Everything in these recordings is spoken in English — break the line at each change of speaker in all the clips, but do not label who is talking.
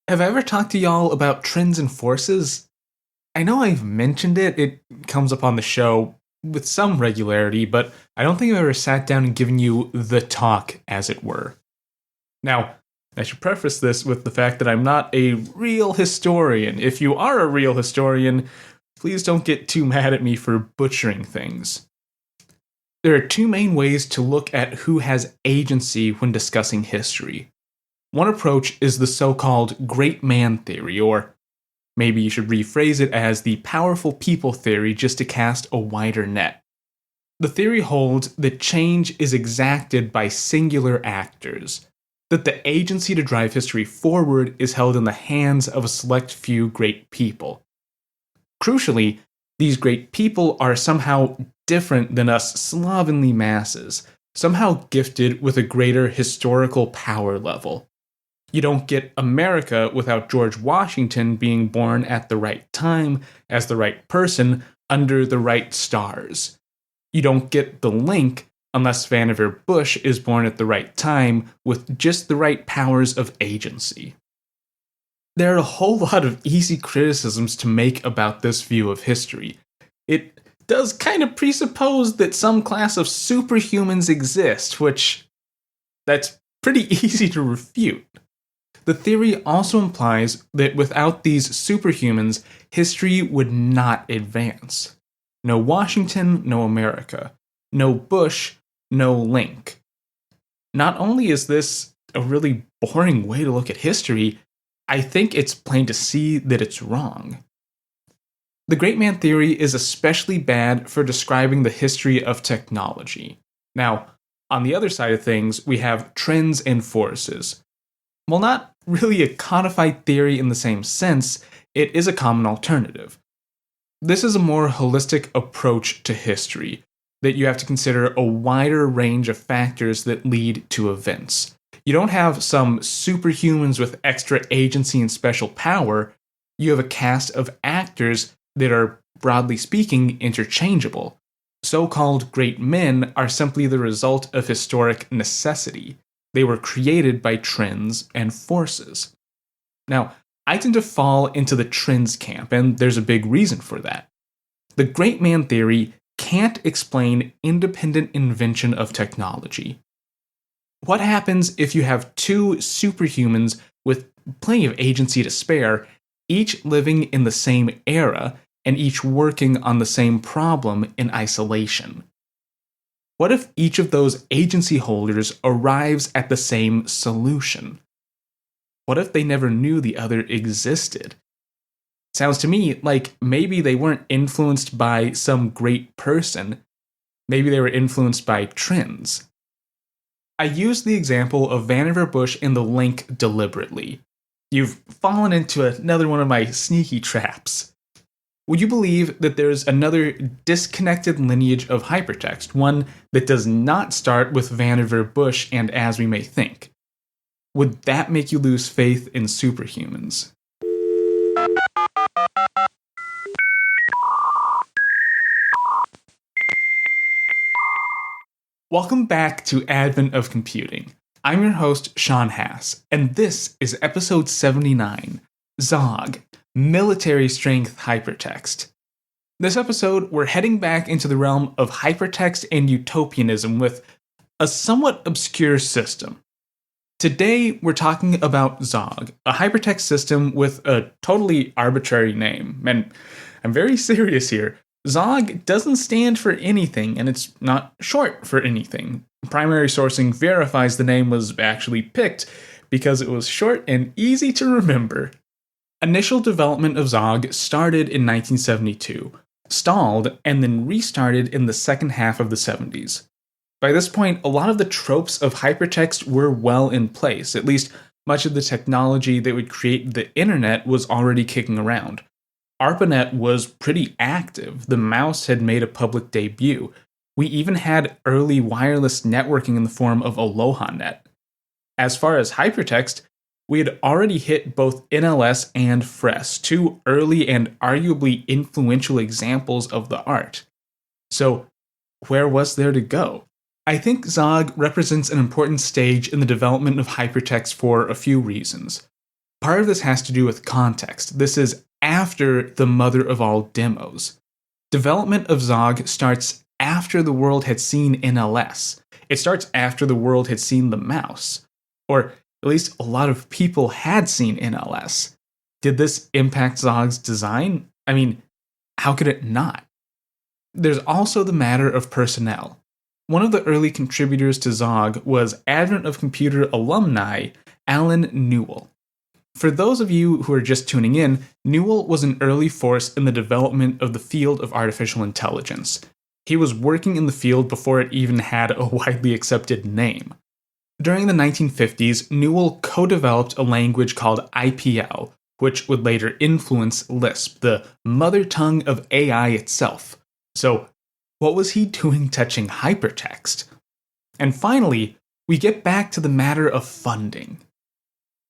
Have I ever talked to y'all about trends and forces? I know I've mentioned it, it comes up on the show with some regularity, but I don't think I've ever sat down and given you the talk, as it were. Now, I should preface this with the fact that I'm not a real historian. If you are a real historian, please don't get too mad at me for butchering things. There are two main ways to look at who has agency when discussing history. One approach is the so-called great man theory, or maybe you should rephrase it as the powerful people theory just to cast a wider net. The theory holds that change is exacted by singular actors, that the agency to drive history forward is held in the hands of a select few great people. Crucially, these great people are somehow different than us slovenly masses, somehow gifted with a greater historical power level. You don't get America without George Washington being born at the right time, as the right person, under the right stars. You don't get the link unless Vannevar Bush is born at the right time with just the right powers of agency. There are a whole lot of easy criticisms to make about this view of history. It does kind of presuppose that some class of superhumans exist, which that's pretty easy to refute. The theory also implies that without these superhumans, history would not advance. No Washington, no America. No Bush, no link. Not only is this a really boring way to look at history, I think it's plain to see that it's wrong. The great man theory is especially bad for describing the history of technology. Now, on the other side of things, we have trends and forces. While not really a codified theory in the same sense, it is a common alternative. This is a more holistic approach to history, that you have to consider a wider range of factors that lead to events. You don't have some superhumans with extra agency and special power, you have a cast of actors that are, broadly speaking, interchangeable. So-called great men are simply the result of historic necessity. They were created by trends and forces. Now, I tend to fall into the trends camp, and there's a big reason for that. The great man theory can't explain independent invention of technology. What happens if you have two superhumans with plenty of agency to spare, each living in the same era and each working on the same problem in isolation? What if each of those agency holders arrives at the same solution? What if they never knew the other existed? Sounds to me like maybe they weren't influenced by some great person. Maybe they were influenced by trends. I use the example of Vannevar Bush and the link deliberately. You've fallen into another one of my sneaky traps. Would you believe that there's another disconnected lineage of hypertext, one that does not start with Vannevar Bush and As We May Think? Would that make you lose faith in superhumans? Welcome back to Advent of Computing. I'm your host, Sean Hass, and this is episode 79, ZOG, Military Strength Hypertext. This episode, we're heading back into the realm of hypertext and utopianism with a somewhat obscure system. Today, we're talking about ZOG, a hypertext system with a totally arbitrary name, and I'm very serious here. ZOG doesn't stand for anything, and it's not short for anything. Primary sourcing verifies the name was actually picked because it was short and easy to remember. Initial development of ZOG started in 1972, stalled, and then restarted in the second half of the 70s. By this point, a lot of the tropes of hypertext were well in place, at least much of the technology that would create the internet was already kicking around. ARPANET was pretty active. The mouse had made a public debut. We even had early wireless networking in the form of AlohaNet. As far as hypertext, we had already hit both NLS and FRES, two early and arguably influential examples of the art. So, where was there to go? I think ZOG represents an important stage in the development of hypertext for a few reasons. Part of this has to do with context. This is after the mother of all demos. Development of ZOG starts after the world had seen NLS. It starts after the world had seen the mouse. Or at least a lot of people had seen NLS. Did this impact ZOG's design? I mean, how could it not? There's also the matter of personnel. One of the early contributors to ZOG was Advent of Computer alumni Alan Newell. For those of you who are just tuning in, Newell was an early force in the development of the field of artificial intelligence. He was working in the field before it even had a widely accepted name. During the 1950s, Newell co-developed a language called IPL, which would later influence Lisp, the mother tongue of AI itself. So, what was he doing touching hypertext? And finally, we get back to the matter of funding.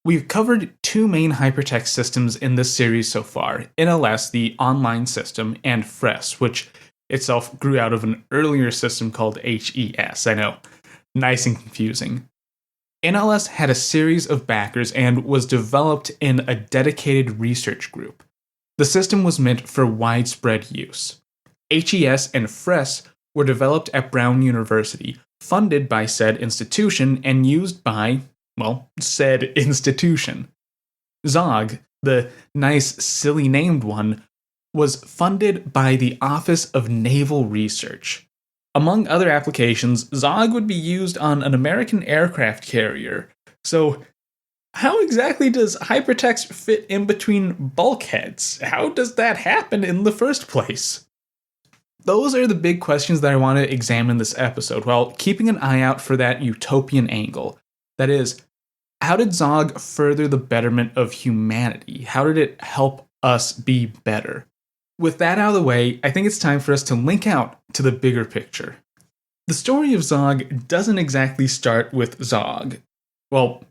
We've covered two main hypertext systems in this series so far, NLS, the online system, and FRES, which itself grew out of an earlier system called HES. I know, nice and confusing. NLS had a series of backers and was developed in a dedicated research group. The system was meant for widespread use. HES and FRES were developed at Brown University, funded by said institution and used by, well, said institution. ZOG, the nice, silly named one, was funded by the Office of Naval Research. Among other applications, ZOG would be used on an American aircraft carrier. So, how exactly does hypertext fit in between bulkheads? How does that happen in the first place? Those are the big questions that I want to examine this episode, while keeping an eye out for that utopian angle. That is, how did ZOG further the betterment of humanity? How did it help us be better? With that out of the way, I think it's time for us to link out to the bigger picture. The story of ZOG doesn't exactly start with ZOG. Well,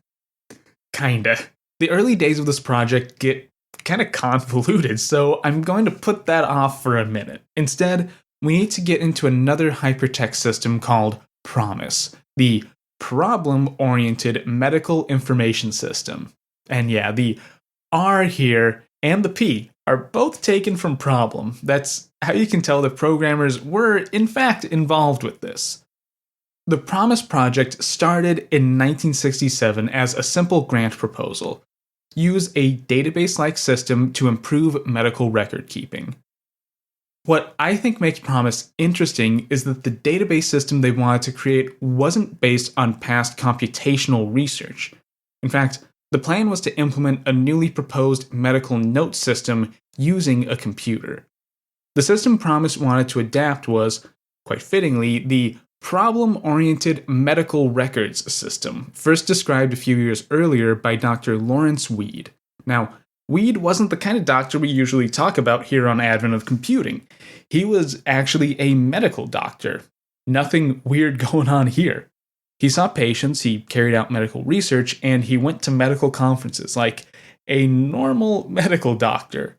kinda. The early days of this project get kinda convoluted, so I'm going to put that off for a minute. Instead, we need to get into another hypertext system called Promis, the Problem-Oriented Medical Information System. And yeah, the R here and the P are both taken from problem. That's how you can tell that programmers were, in fact, involved with this. The Promis project started in 1967 as a simple grant proposal. Use a database-like system to improve medical record keeping. What I think makes Promis interesting is that the database system they wanted to create wasn't based on past computational research. In fact, the plan was to implement a newly proposed medical note system using a computer. The system Promis wanted to adapt was, quite fittingly, the Problem-Oriented Medical Records System, first described a few years earlier by Dr. Lawrence Weed. Now, Weed wasn't the kind of doctor we usually talk about here on Advent of Computing. He was actually a medical doctor. Nothing weird going on here. He saw patients, he carried out medical research, and he went to medical conferences like a normal medical doctor.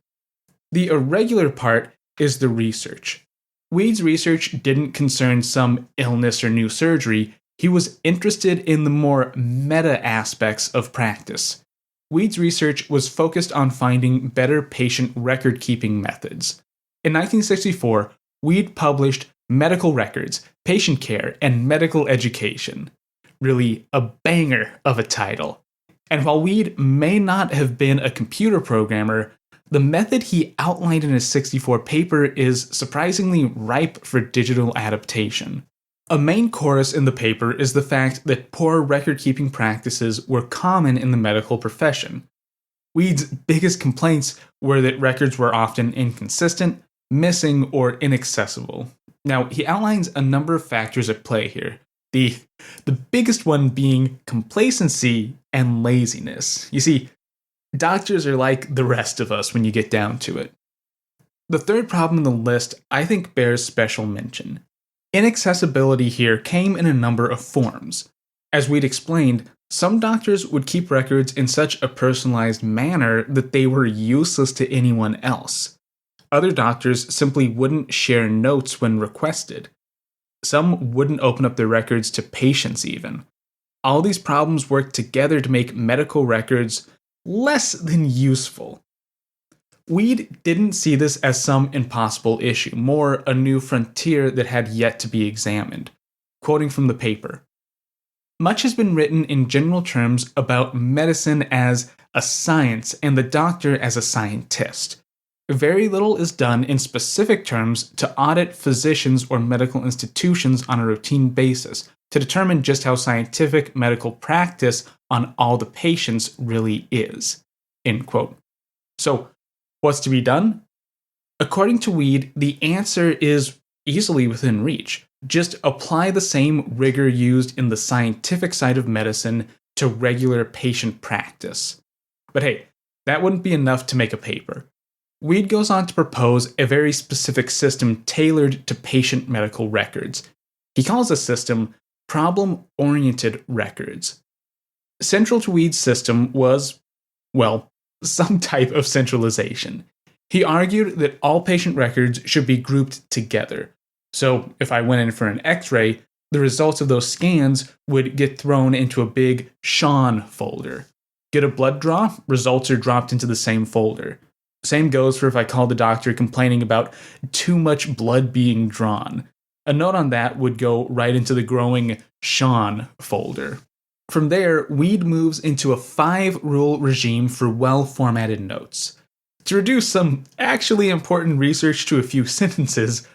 The irregular part is the research. Weed's research didn't concern some illness or new surgery. He was interested in the more meta aspects of practice. Weed's research was focused on finding better patient record-keeping methods. In 1964, Weed published Medical Records, Patient Care, and Medical Education. Really a banger of a title. And while Weed may not have been a computer programmer, the method he outlined in his 64 paper is surprisingly ripe for digital adaptation. A main chorus in the paper is the fact that poor record-keeping practices were common in the medical profession. Weed's biggest complaints were that records were often inconsistent, missing, or inaccessible. Now, he outlines a number of factors at play here, the biggest one being complacency and laziness. You see, doctors are like the rest of us when you get down to it. The third problem in the list, I think, bears special mention. Inaccessibility here came in a number of forms. As we'd explained, some doctors would keep records in such a personalized manner that they were useless to anyone else. Other doctors simply wouldn't share notes when requested. Some wouldn't open up their records to patients even. All these problems worked together to make medical records, less than useful. Weed didn't see this as some impossible issue, more a new frontier that had yet to be examined. Quoting from the paper, "Much has been written in general terms about medicine as a science and the doctor as a scientist. Very little is done in specific terms to audit physicians or medical institutions on a routine basis to determine just how scientific medical practice on all the patients really is." End quote. So, what's to be done? According to Weed, the answer is easily within reach. Just apply the same rigor used in the scientific side of medicine to regular patient practice. But hey, that wouldn't be enough to make a paper. Weed goes on to propose a very specific system tailored to patient medical records. He calls the system problem-oriented records. Central to Weed's system was, well, some type of centralization. He argued that all patient records should be grouped together. So if I went in for an x-ray, the results of those scans would get thrown into a big Sean folder. Get a blood draw, results are dropped into the same folder. Same goes for if I called the doctor complaining about too much blood being drawn. A note on that would go right into the growing Sean folder. From there, Weed moves into a 5-rule regime for well-formatted notes. To reduce some actually important research to a few sentences,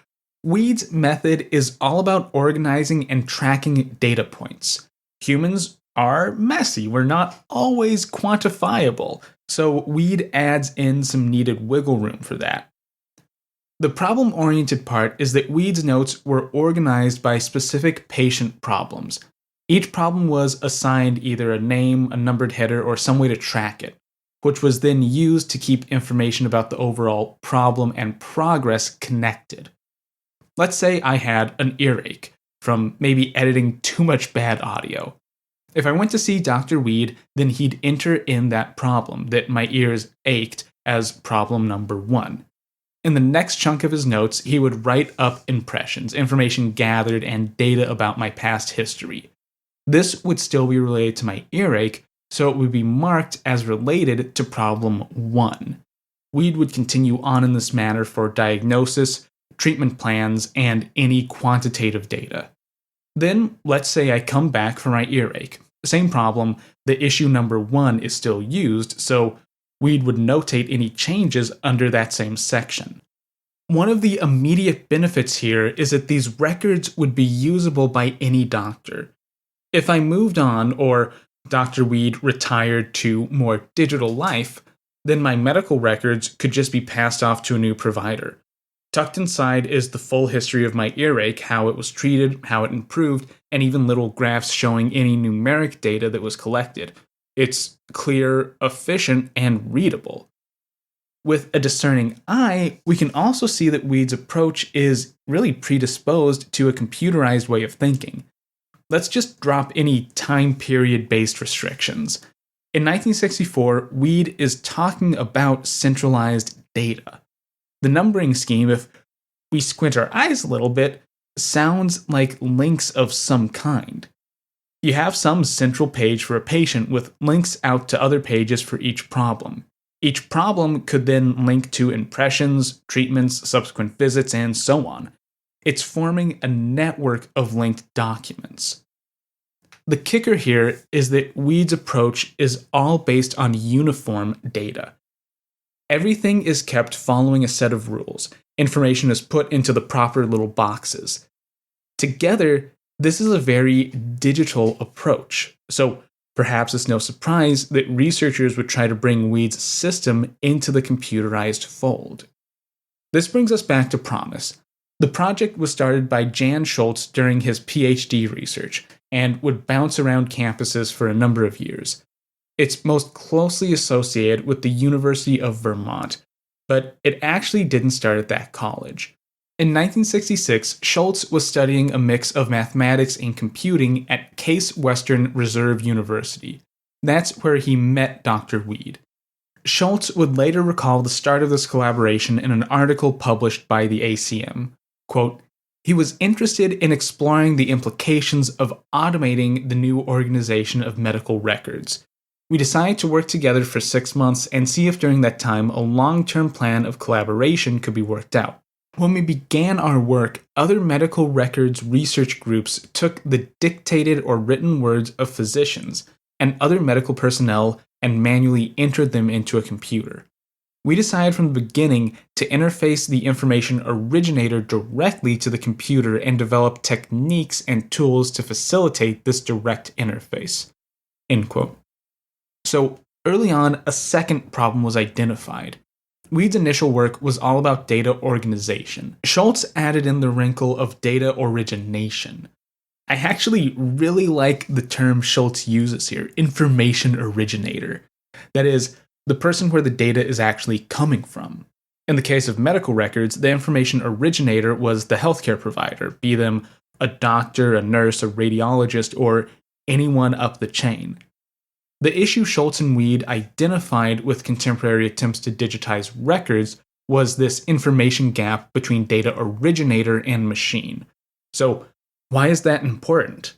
Weed's method is all about organizing and tracking data points. Humans are messy, we're not always quantifiable, so Weed adds in some needed wiggle room for that. The problem-oriented part is that Weed's notes were organized by specific patient problems. Each problem was assigned either a name, a numbered header, or some way to track it, which was then used to keep information about the overall problem and progress connected. Let's say I had an earache from maybe editing too much bad audio. If I went to see Dr. Weed, then he'd enter in that problem, that my ears ached, as problem number 1. In the next chunk of his notes, he would write up impressions, information gathered, and data about my past history. This would still be related to my earache, so it would be marked as related to problem 1. Weed would continue on in this manner for diagnosis, treatment plans, and any quantitative data. Then, let's say I come back for my earache. Same problem, the issue number 1 is still used, so Weed would notate any changes under that same section. One of the immediate benefits here is that these records would be usable by any doctor. If I moved on, or Dr. Weed retired to more digital life, then my medical records could just be passed off to a new provider. Tucked inside is the full history of my earache, how it was treated, how it improved, and even little graphs showing any numeric data that was collected. It's clear, efficient, and readable. With a discerning eye, we can also see that Weed's approach is really predisposed to a computerized way of thinking. Let's just drop any time period-based restrictions. In 1964, Weed is talking about centralized data. The numbering scheme, if we squint our eyes a little bit, sounds like links of some kind. You have some central page for a patient with links out to other pages for each problem. Each problem could then link to impressions, treatments, subsequent visits, and so on. It's forming a network of linked documents. The kicker here is that Weed's approach is all based on uniform data. Everything is kept following a set of rules. Information is put into the proper little boxes. Together, this is a very digital approach, so perhaps it's no surprise that researchers would try to bring Weed's system into the computerized fold. This brings us back to Promis. The project was started by Jan Schultz during his PhD research and would bounce around campuses for a number of years. It's most closely associated with the University of Vermont, but it actually didn't start at that college. In 1966, Schultz was studying a mix of mathematics and computing at Case Western Reserve University. That's where he met Dr. Weed. Schultz would later recall the start of this collaboration in an article published by the ACM. Quote, "He was interested in exploring the implications of automating the new organization of medical records. We decided to work together for 6 months and see if during that time a long-term plan of collaboration could be worked out. When we began our work, other medical records research groups took the dictated or written words of physicians and other medical personnel and manually entered them into a computer. We decided from the beginning to interface the information originator directly to the computer and develop techniques and tools to facilitate this direct interface. End quote. So, early on, a second problem was identified. Weed's initial work was all about data organization. Schultz added in the wrinkle of data origination. I actually really like the term Schultz uses here, information originator. That is, the person where the data is actually coming from. In the case of medical records, the information originator was the healthcare provider, be them a doctor, a nurse, a radiologist, or anyone up the chain. The issue Schultz and Weed identified with contemporary attempts to digitize records was this information gap between data originator and machine. So, why is that important?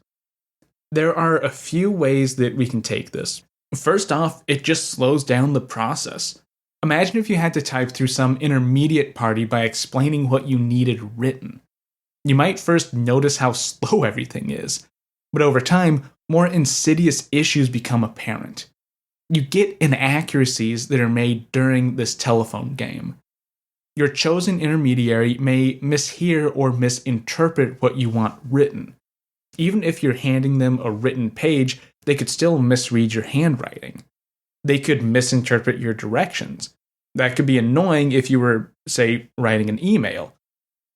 There are a few ways that we can take this. First off, it just slows down the process. Imagine if you had to type through some intermediate party by explaining what you needed written. You might first notice how slow everything is, but over time, more insidious issues become apparent. You get inaccuracies that are made during this telephone game. Your chosen intermediary may mishear or misinterpret what you want written. Even if you're handing them a written page, they could still misread your handwriting. They could misinterpret your directions. That could be annoying if you were, say, writing an email.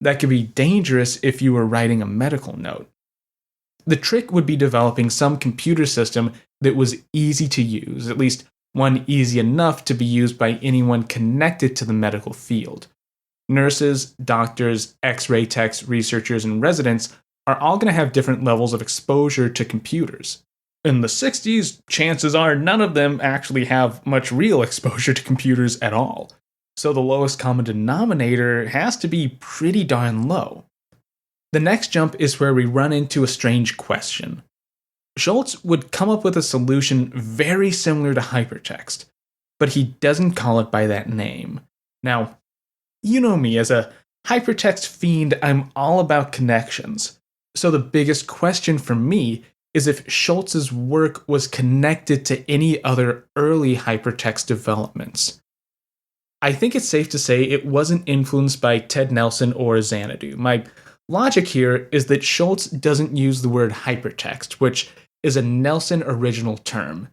That could be dangerous if you were writing a medical note. The trick would be developing some computer system that was easy to use, at least one easy enough to be used by anyone connected to the medical field. Nurses, doctors, X-ray techs, researchers, and residents are all going to have different levels of exposure to computers. In the 60s, chances are none of them actually have much real exposure to computers at all. So the lowest common denominator has to be pretty darn low. The next jump is where we run into a strange question. Schultz would come up with a solution very similar to hypertext, but he doesn't call it by that name. Now, you know me, as a hypertext fiend, I'm all about connections. So the biggest question for me is if Schultz's work was connected to any other early hypertext developments. I think it's safe to say it wasn't influenced by Ted Nelson or Xanadu. My logic here is that Schultz doesn't use the word hypertext, which is a Nelson original term.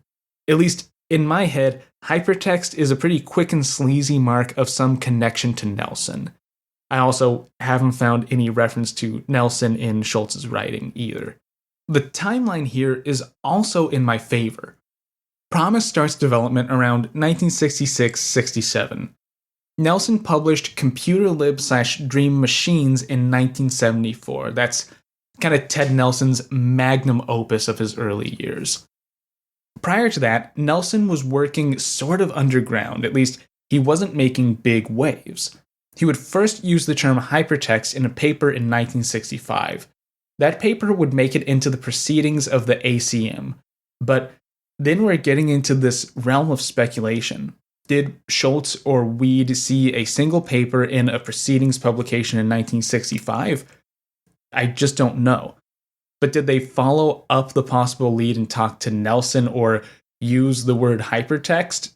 At least in my head, hypertext is a pretty quick and sleazy mark of some connection to Nelson. I also haven't found any reference to Nelson in Schultz's writing either. The timeline here is also in my favor. Promis starts development around 1966-67. Nelson published Computer Lib/Dream Machines in 1974. That's kind of Ted Nelson's magnum opus of his early years. Prior to that, Nelson was working sort of underground, at least he wasn't making big waves. He would first use the term hypertext in a paper in 1965. That paper would make it into the proceedings of the ACM, but then we're getting into this realm of speculation. Did Schultz or Weed see a single paper in a proceedings publication in 1965? I just don't know. But did they follow up the possible lead and talk to Nelson or use the word hypertext?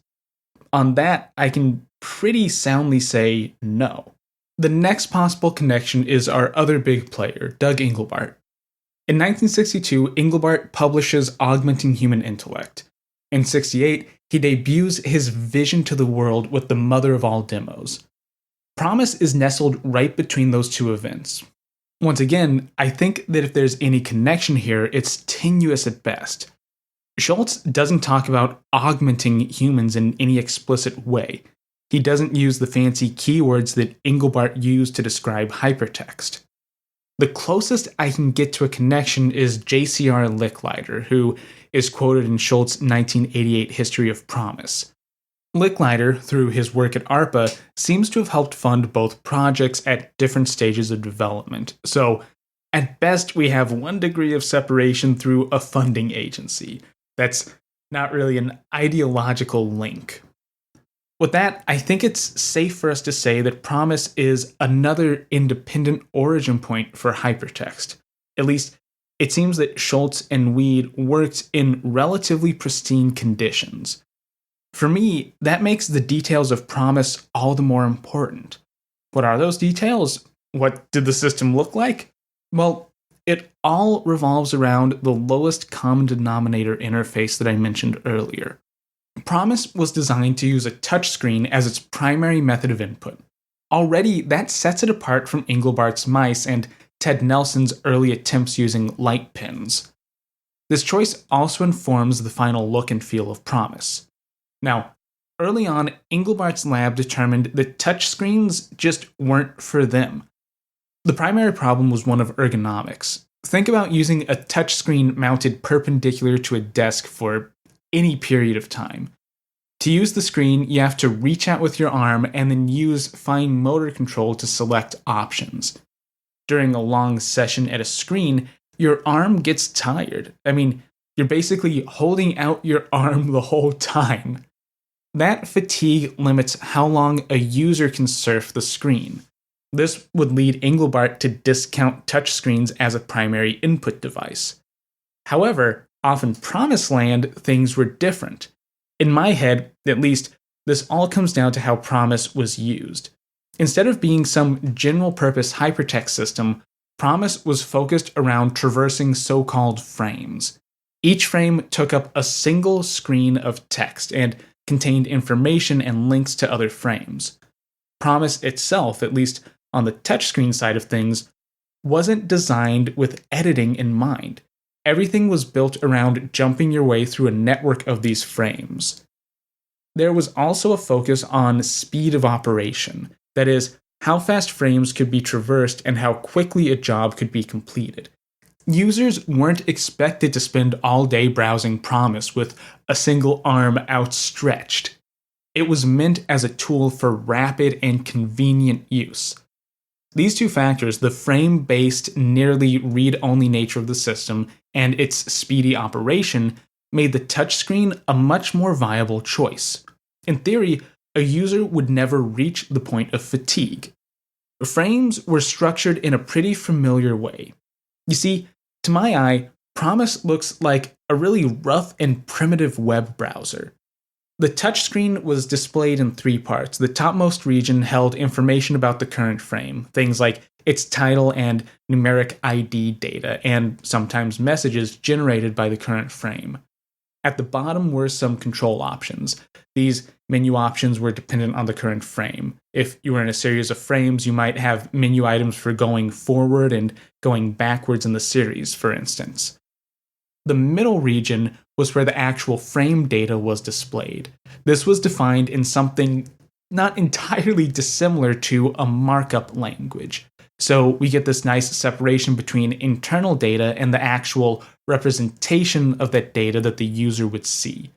On that, I can pretty soundly say no. The next possible connection is our other big player, Doug Engelbart. In 1962, Engelbart publishes Augmenting Human Intellect. In 1968, he debuts his vision to the world with the mother of all demos. Promis is nestled right between those two events. Once again, I think that if there's any connection here, it's tenuous at best. Schultz doesn't talk about augmenting humans in any explicit way. He doesn't use the fancy keywords that Engelbart used to describe hypertext. The closest I can get to a connection is J.C.R. Licklider, who is quoted in Schultz's 1988 History of Promis. Licklider, through his work at ARPA, seems to have helped fund both projects at different stages of development. So, at best, we have one degree of separation through a funding agency. That's not really an ideological link. With that, I think it's safe for us to say that Promis is another independent origin point for hypertext. At least, it seems that Schultz and Weed worked in relatively pristine conditions. For me, that makes the details of Promis all the more important. What are those details? What did the system look like? Well, it all revolves around the lowest common denominator interface that I mentioned earlier. Promis was designed to use a touchscreen as its primary method of input. Already, that sets it apart from Engelbart's mice and Ted Nelson's early attempts using light pins. This choice also informs the final look and feel of Promis. Now, early on, Engelbart's lab determined that touchscreens just weren't for them. The primary problem was one of ergonomics. Think about using a touchscreen mounted perpendicular to a desk for any period of time. To use the screen, you have to reach out with your arm and then use fine motor control to select options. During a long session at a screen, your arm gets tired. I mean, you're basically holding out your arm the whole time. That fatigue limits how long a user can surf the screen. This would lead Engelbart to discount touchscreens as a primary input device. However, off in Promis land, things were different. In my head, at least, this all comes down to how Promis was used. Instead of being some general-purpose hypertext system, Promis was focused around traversing so-called frames. Each frame took up a single screen of text and contained information and links to other frames. Promis itself, at least on the touchscreen side of things, wasn't designed with editing in mind. Everything was built around jumping your way through a network of these frames. There was also a focus on speed of operation, that is, how fast frames could be traversed and how quickly a job could be completed. Users weren't expected to spend all day browsing Promis with a single arm outstretched. It was meant as a tool for rapid and convenient use. These two factors, the frame-based, nearly read-only nature of the system and its speedy operation, made the touchscreen a much more viable choice. In theory, a user would never reach the point of fatigue. Frames were structured in a pretty familiar way. You see, to my eye, Promis looks like a really rough and primitive web browser. The touchscreen was displayed in three parts. The topmost region held information about the current frame, things like its title and numeric ID data, and sometimes messages generated by the current frame. At the bottom were some control options. These menu options were dependent on the current frame. If you were in a series of frames, you might have menu items for going forward and going backwards in the series, for instance. The middle region was where the actual frame data was displayed. This was defined in something not entirely dissimilar to a markup language. So we get this nice separation between internal data and the actual representation of that data that the user would see.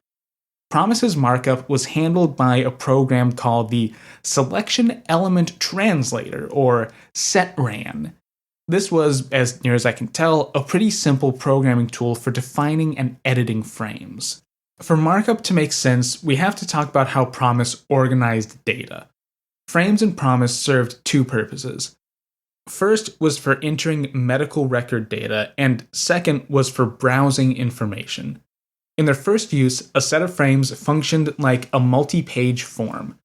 Promis's markup was handled by a program called the Selection Element Translator, or SETRAN. This was, as near as I can tell, a pretty simple programming tool for defining and editing frames. For markup to make sense, we have to talk about how Promis organized data. Frames in Promis served two purposes. First was for entering medical record data, and second was for browsing information. In their first use, a set of frames functioned like a multi-page form.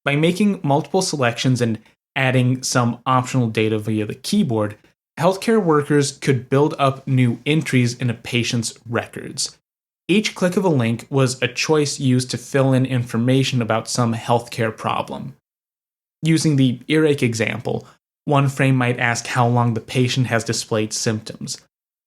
By making multiple selections and adding some optional data via the keyboard, healthcare workers could build up new entries in a patient's records. Each click of a link was a choice used to fill in information about some healthcare problem. Using the earache example, one frame might ask how long the patient has displayed symptoms.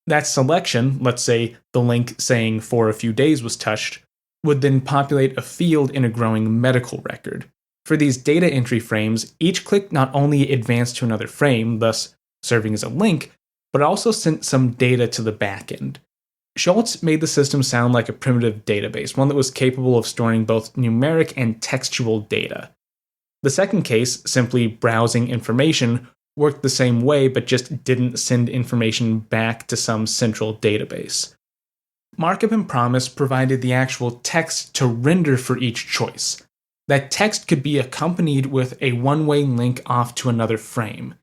That selection, let's say the link saying for a few days was touched, would then populate a field in a growing medical record. For these data entry frames, each click not only advanced to another frame, thus serving as a link, but also sent some data to the backend. Schultz made the system sound like a primitive database, one that was capable of storing both numeric and textual data. The second case, simply browsing information, worked the same way but just didn't send information back to some central database. Markup and Promis provided the actual text to render for each choice. That text could be accompanied with a one-way link off to another frame.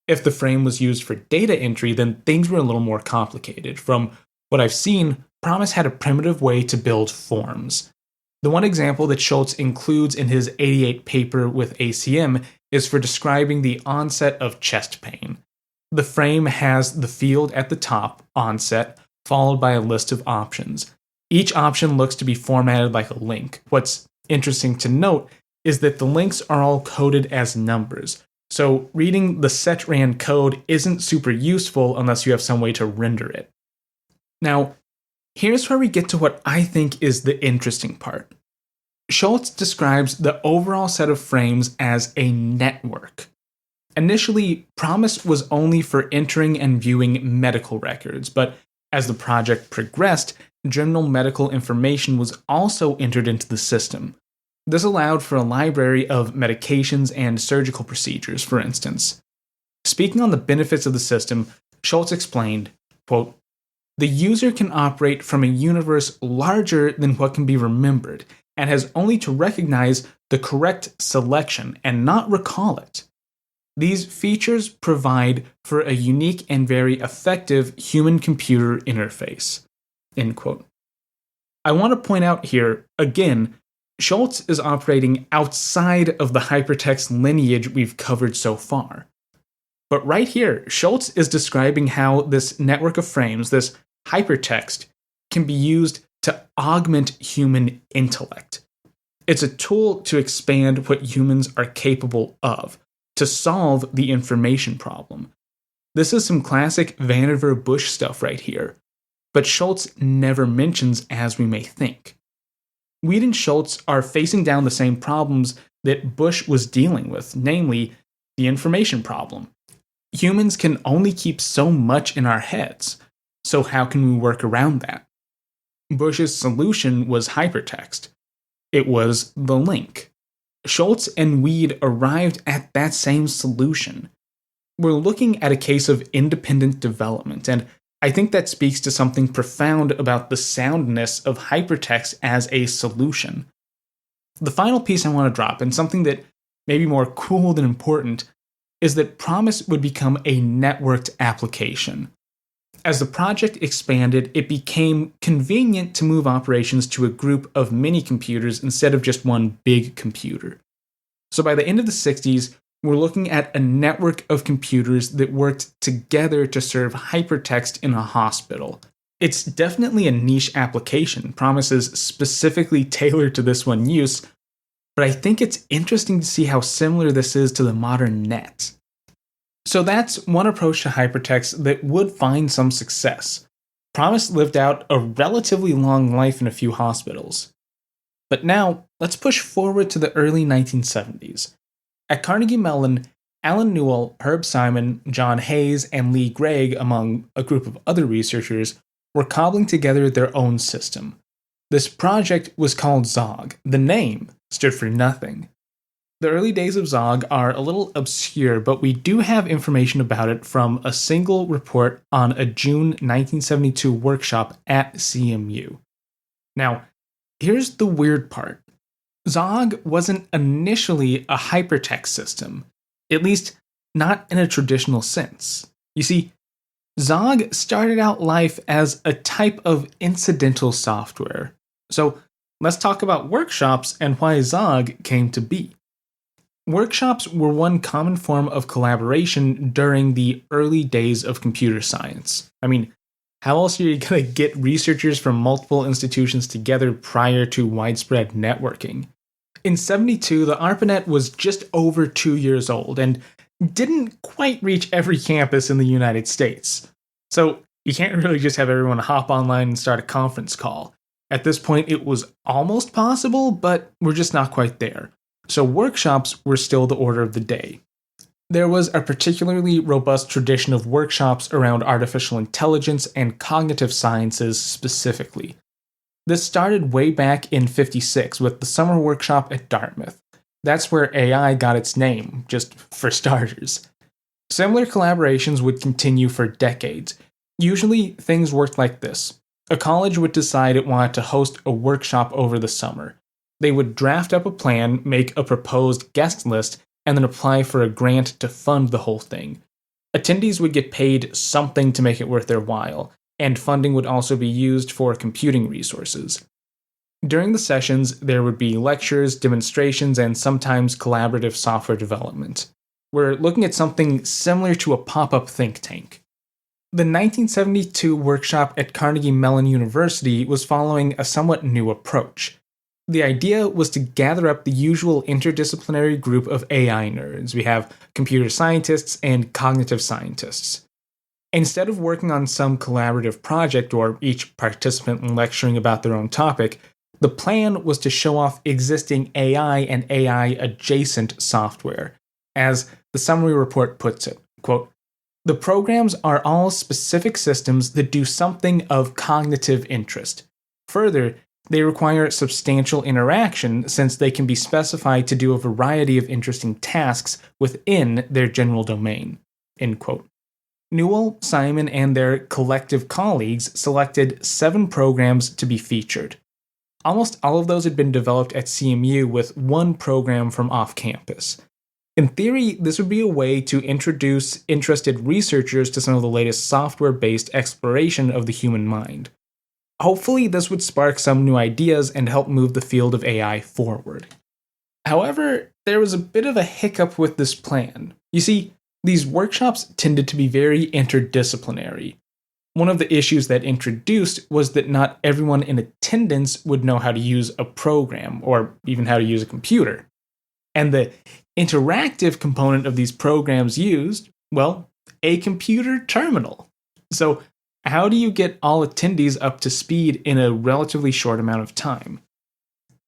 If the frame was used for data entry, then things were a little more complicated. From what I've seen, Promis had a primitive way to build forms. The one example that Schultz includes in his 88 paper with ACM is for describing the onset of chest pain. The frame has the field at the top, onset, followed by a list of options. Each option looks to be formatted like a link. What's interesting to note is that the links are all coded as numbers. So reading the setran code isn't super useful unless you have some way to render it. Now, here's where we get to what I think is the interesting part. Schultz describes the overall set of frames as a network. Initially, Promis was only for entering and viewing medical records, but as the project progressed, general medical information was also entered into the system. This allowed for a library of medications and surgical procedures, for instance. Speaking on the benefits of the system, Schultz explained, quote, "The user can operate from a universe larger than what can be remembered, and has only to recognize the correct selection and not recall it. These features provide for a unique and very effective human-computer interface." End quote. I want to point out here, again, Schultz is operating outside of the hypertext lineage we've covered so far. But right here, Schultz is describing how this network of frames, this hypertext, can be used to augment human intellect. It's a tool to expand what humans are capable of, to solve the information problem. This is some classic Vannevar Bush stuff right here, but Schultz never mentions as we may think. Weed and Schultz are facing down the same problems that Bush was dealing with, namely the information problem. Humans can only keep so much in our heads, so how can we work around that? Bush's solution was hypertext. It was the link. Schultz and Weed arrived at that same solution. We're looking at a case of independent development, and I think that speaks to something profound about the soundness of hypertext as a solution. The final piece I want to drop, and something that may be more cool than important, is that Promis would become a networked application. As the project expanded, it became convenient to move operations to a group of mini computers instead of just one big computer. So by the end of the 60s, we're looking at a network of computers that worked together to serve hypertext in a hospital. It's definitely a niche application. Promis is specifically tailored to this one use, but I think it's interesting to see how similar this is to the modern net. So that's one approach to hypertext that would find some success. Promis lived out a relatively long life in a few hospitals. But now, let's push forward to the early 1970s. At Carnegie Mellon, Alan Newell, Herb Simon, John Hayes, and Lee Gregg, among a group of other researchers, were cobbling together their own system. This project was called ZOG. The name stood for nothing. The early days of ZOG are a little obscure, but we do have information about it from a single report on a June 1972 workshop at CMU. Now, here's the weird part. ZOG wasn't initially a hypertext system, at least not in a traditional sense. You see, ZOG started out life as a type of incidental software. So let's talk about workshops and why ZOG came to be. Workshops were one common form of collaboration during the early days of computer science. I mean, how else are you going to get researchers from multiple institutions together prior to widespread networking? In 1972, the ARPANET was just over 2 years old and didn't quite reach every campus in the United States. So you can't really just have everyone hop online and start a conference call. At this point, it was almost possible, but we're just not quite there. So workshops were still the order of the day. There was a particularly robust tradition of workshops around artificial intelligence and cognitive sciences specifically. This started way back in 1956 with the summer workshop at Dartmouth. That's where AI got its name, just for starters. Similar collaborations would continue for decades. Usually, things worked like this. A college would decide it wanted to host a workshop over the summer. They would draft up a plan, make a proposed guest list, and then apply for a grant to fund the whole thing. Attendees would get paid something to make it worth their while, and funding would also be used for computing resources. During the sessions, there would be lectures, demonstrations, and sometimes collaborative software development. We're looking at something similar to a pop-up think tank. The 1972 workshop at Carnegie Mellon University was following a somewhat new approach. The idea was to gather up the usual interdisciplinary group of AI nerds. We have computer scientists and cognitive scientists. Instead of working on some collaborative project or each participant lecturing about their own topic, the plan was to show off existing AI and AI-adjacent software. As the summary report puts it, quote, "The programs are all specific systems that do something of cognitive interest. Further, they require substantial interaction since they can be specified to do a variety of interesting tasks within their general domain." End quote. Newell, Simon, and their collective colleagues selected 7 programs to be featured. Almost all of those had been developed at CMU with one program from off-campus. In theory, this would be a way to introduce interested researchers to some of the latest software-based exploration of the human mind. Hopefully, this would spark some new ideas and help move the field of AI forward. However, there was a bit of a hiccup with this plan. You see, these workshops tended to be very interdisciplinary. One of the issues that introduced was that not everyone in attendance would know how to use a program, or even how to use a computer. And the interactive component of these programs used, well, a computer terminal. So, how do you get all attendees up to speed in a relatively short amount of time?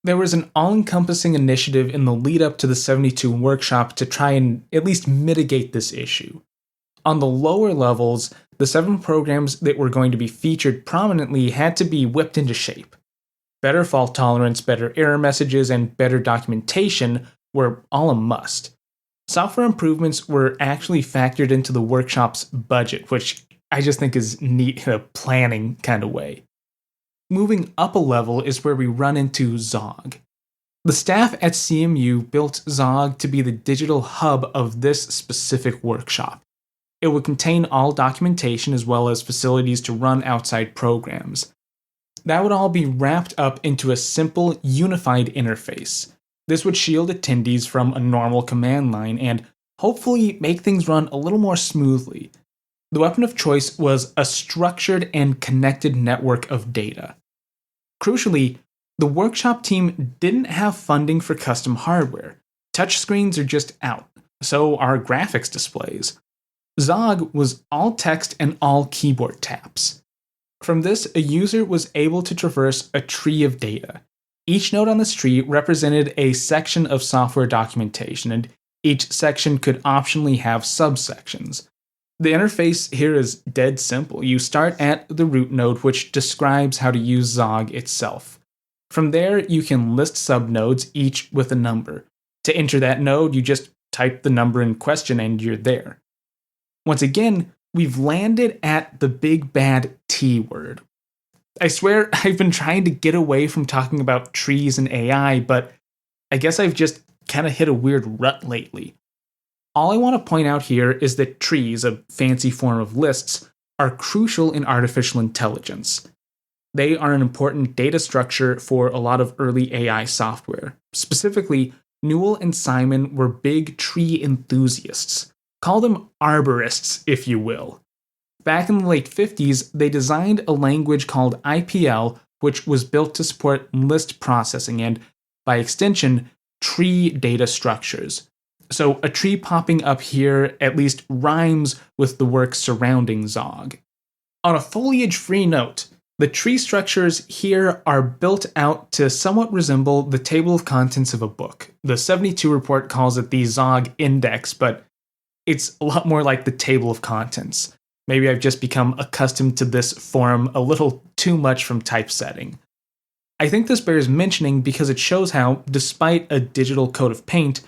There was an all-encompassing initiative in the lead-up to the 72 workshop to try and at least mitigate this issue. On the lower levels, the 7 programs that were going to be featured prominently had to be whipped into shape. Better fault tolerance, better error messages, and better documentation were all a must. Software improvements were actually factored into the workshop's budget, which I just think is neat in a planning kind of way. Moving up a level is where we run into ZOG. The staff at CMU built ZOG to be the digital hub of this specific workshop. It would contain all documentation as well as facilities to run outside programs. That would all be wrapped up into a simple, unified interface. This would shield attendees from a normal command line and hopefully make things run a little more smoothly. The weapon of choice was a structured and connected network of data. Crucially, the workshop team didn't have funding for custom hardware. Touchscreens are just out, so are graphics displays. ZOG was all text and all keyboard taps. From this, a user was able to traverse a tree of data. Each node on this tree represented a section of software documentation, and each section could optionally have subsections. The interface here is dead simple. You start at the root node, which describes how to use ZOG itself. From there, you can list subnodes, each with a number. To enter that node, you just type the number in question and you're there. Once again, we've landed at the big bad T word. I swear I've been trying to get away from talking about trees and AI, but I guess I've just kind of hit a weird rut lately. All I want to point out here is that trees, a fancy form of lists, are crucial in artificial intelligence. They are an important data structure for a lot of early AI software. Specifically, Newell and Simon were big tree enthusiasts. Call them arborists, if you will. Back in the late 50s, they designed a language called IPL, which was built to support list processing and, by extension, tree data structures. So a tree popping up here at least rhymes with the work surrounding ZOG. On a foliage-free note, the tree structures here are built out to somewhat resemble the table of contents of a book. The 72 report calls it the ZOG index, but it's a lot more like the table of contents. Maybe I've just become accustomed to this form a little too much from typesetting. I think this bears mentioning because it shows how, despite a digital coat of paint,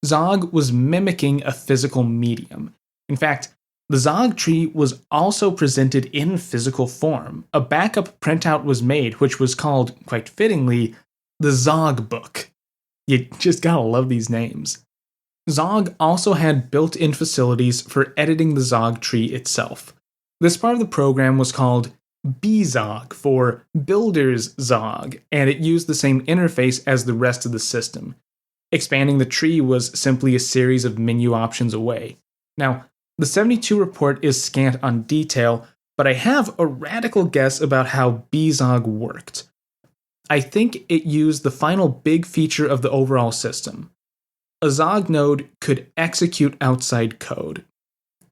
ZOG was mimicking a physical medium. In fact, The ZOG tree was also presented in physical form. A backup printout was made, which was called, quite fittingly, the ZOG book. You just gotta love these names. ZOG also had built-in facilities for editing the ZOG tree itself. This part of the program was called BZOG for Builder's ZOG, and it used the same interface as the rest of the system. Expanding the tree was simply a series of menu options away. Now, the 72 report is scant on detail, but I have a radical guess about how BZOG worked. I think it used the final big feature of the overall system. A ZOG node could execute outside code.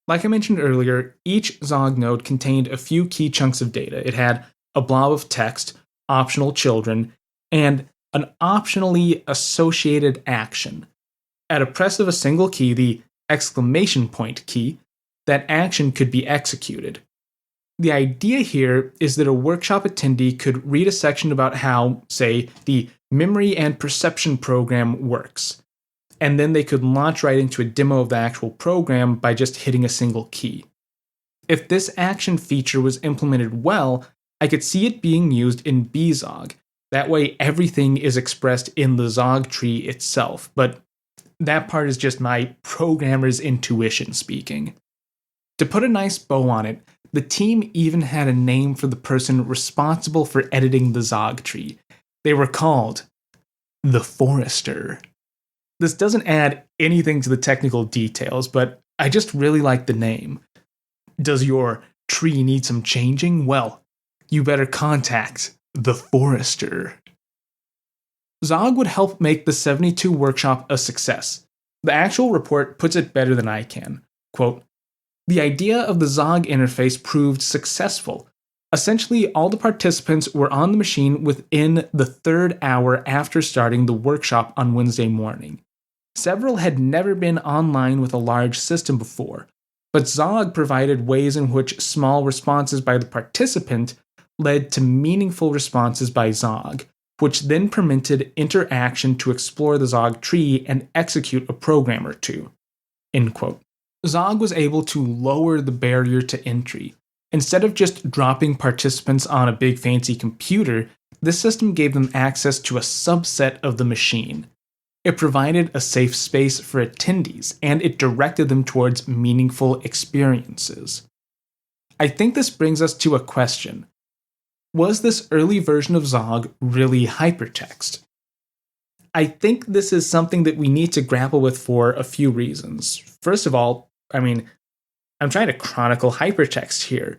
Like I mentioned earlier, each ZOG node contained a few key chunks of data. It had a blob of text, optional children, and an optionally associated action. At a press of a single key, the exclamation point key, that action could be executed. The idea here is that a workshop attendee could read a section about how, say, the memory and perception program works, and then they could launch right into a demo of the actual program by just hitting a single key. If this action feature was implemented well, I could see it being used in BZOG. That way everything is expressed in the ZOG tree itself, but that part is just my programmer's intuition speaking. To put a nice bow on it, the team even had a name for the person responsible for editing the ZOG tree. They were called the Forester. This doesn't add anything to the technical details, but I just really like the name. Does your tree need some changing? Well, you better contact the Forester. ZOG would help make the 72 workshop a success. The actual report puts it better than I can. Quote, "The idea of the ZOG interface proved successful. Essentially, all the participants were on the machine within the third hour after starting the workshop on Wednesday morning. Several had never been online with a large system before, but ZOG provided ways in which small responses by the participant led to meaningful responses by ZOG, which then permitted interaction to explore the ZOG tree and execute a program or two." End quote. ZOG was able to lower the barrier to entry. Instead of just dropping participants on a big fancy computer, this system gave them access to a subset of the machine. It provided a safe space for attendees, and it directed them towards meaningful experiences. I think this brings us to a question. Was this early version of ZOG really hypertext? I think this is something that we need to grapple with for a few reasons. First of all, I'm trying to chronicle hypertext here.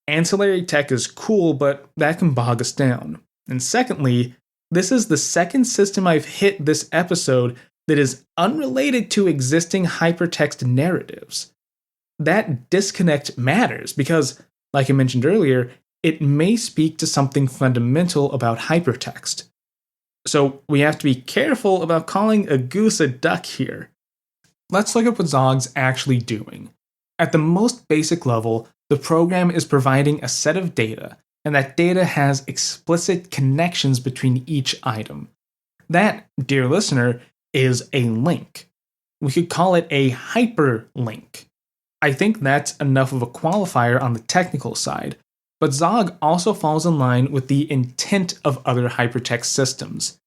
Ancillary tech is cool, but that can bog us down. And secondly, this is the second system I've hit this episode that is unrelated to existing hypertext narratives. That disconnect matters because, like I mentioned earlier, it may speak to something fundamental about hypertext. So we have to be careful about calling a goose a duck here. Let's look at what ZOG's actually doing. At the most basic level, the program is providing a set of data, and that data has explicit connections between each item. That, dear listener, is a link. We could call it a hyperlink. I think that's enough of a qualifier on the technical side, but ZOG also falls in line with the intent of other hypertext systems.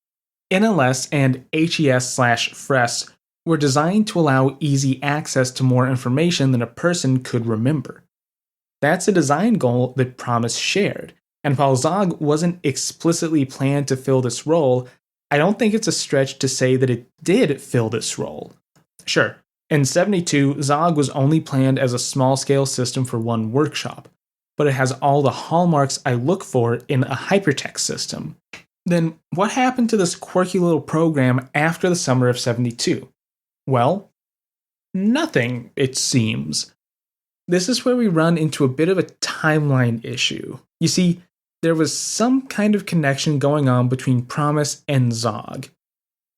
NLS and HES/FRES were designed to allow easy access to more information than a person could remember. That's a design goal that Promis shared, and while ZOG wasn't explicitly planned to fill this role, I don't think it's a stretch to say that it did fill this role. Sure, in 72, ZOG was only planned as a small-scale system for one workshop, but it has all the hallmarks I look for in a hypertext system. Then what happened to this quirky little program after the summer of 72? Well, nothing, it seems. This is where we run into a bit of a timeline issue. You see, there was some kind of connection going on between Promis and ZOG.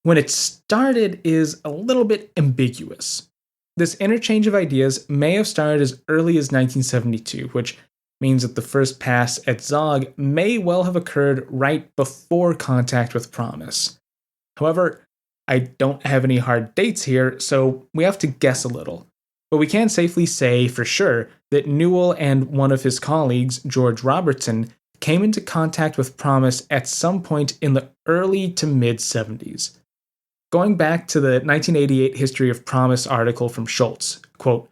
When it started is a little bit ambiguous. This interchange of ideas may have started as early as 1972, which means that the first pass at ZOG may well have occurred right before contact with Promis. However, I don't have any hard dates here, so we have to guess a little. but we can safely say for sure that Newell and one of his colleagues, George Robertson, came into contact with Promis at some point in the early to mid 70s. Going back to the 1988 History of Promis article from Schultz, quote,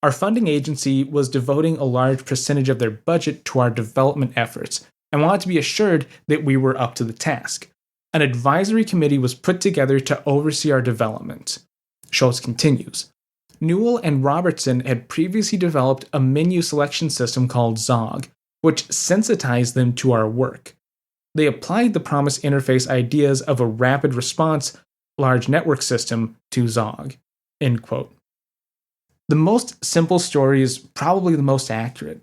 "Our funding agency was devoting a large percentage of their budget to our development efforts and wanted to be assured that we were up to the task. An advisory committee was put together to oversee our development." Schultz continues, "Newell and Robertson had previously developed a menu selection system called ZOG, which sensitized them to our work. They applied the Promis interface ideas of a rapid response large network system to ZOG." End quote. The most simple story is probably the most accurate.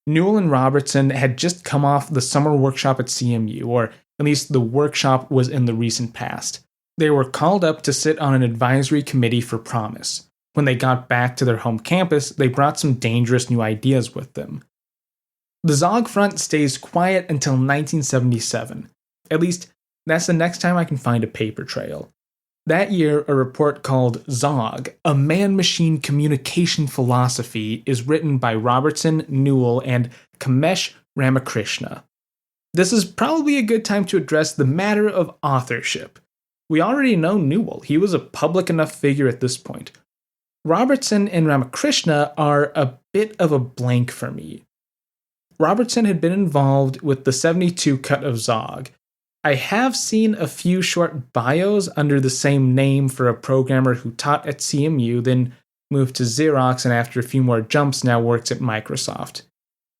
Newell and Robertson had just come off the summer workshop at CMU, or at least the workshop was in the recent past. They were called up to sit on an advisory committee for Promis. When they got back to their home campus, they brought some dangerous new ideas with them. The ZOG front stays quiet until 1977. At least, that's the next time I can find a paper trail. That year, a report called ZOG, A Man-Machine Communication Philosophy, is written by Robertson, Newell, and Kamesh Ramakrishna. This is probably a good time to address the matter of authorship. We already know Newell. He was a public enough figure at this point. Robertson and Ramakrishna are a bit of a blank for me. Robertson had been involved with the 72 cut of ZOG. I have seen a few short bios under the same name for a programmer who taught at CMU, then moved to Xerox, and after a few more jumps now works at Microsoft.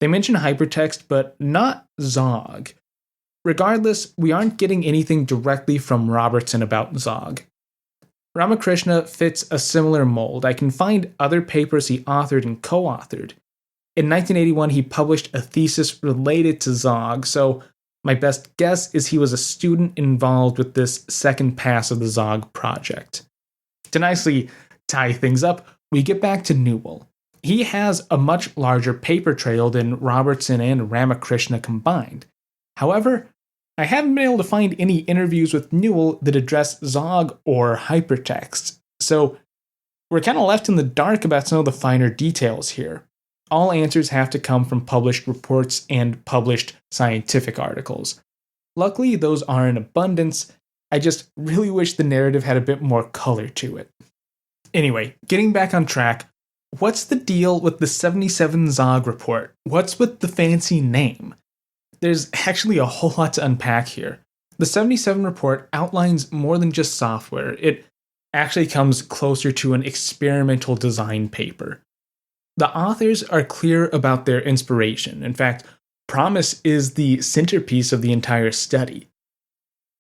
They mention Hypertext, but not ZOG. Regardless, we aren't getting anything directly from Robertson about ZOG. Ramakrishna fits a similar mold. I can find other papers he authored and co-authored. In 1981, he published a thesis related to ZOG, so my best guess is he was a student involved with this second pass of the ZOG project. To nicely tie things up, we get back to Newell. He has a much larger paper trail than Robertson and Ramakrishna combined. However, I haven't been able to find any interviews with Newell that address ZOG or Hypertext, so we're kind of left in the dark about some of the finer details here. All answers have to come from published reports and published scientific articles. Luckily, those are in abundance. I just really wish the narrative had a bit more color to it. Anyway, getting back on track, what's the deal with the 77 ZOG report? What's with the fancy name? There's actually a whole lot to unpack here. The 77 report outlines more than just software. It actually comes closer to an experimental design paper. The authors are clear about their inspiration. In fact, Promis is the centerpiece of the entire study.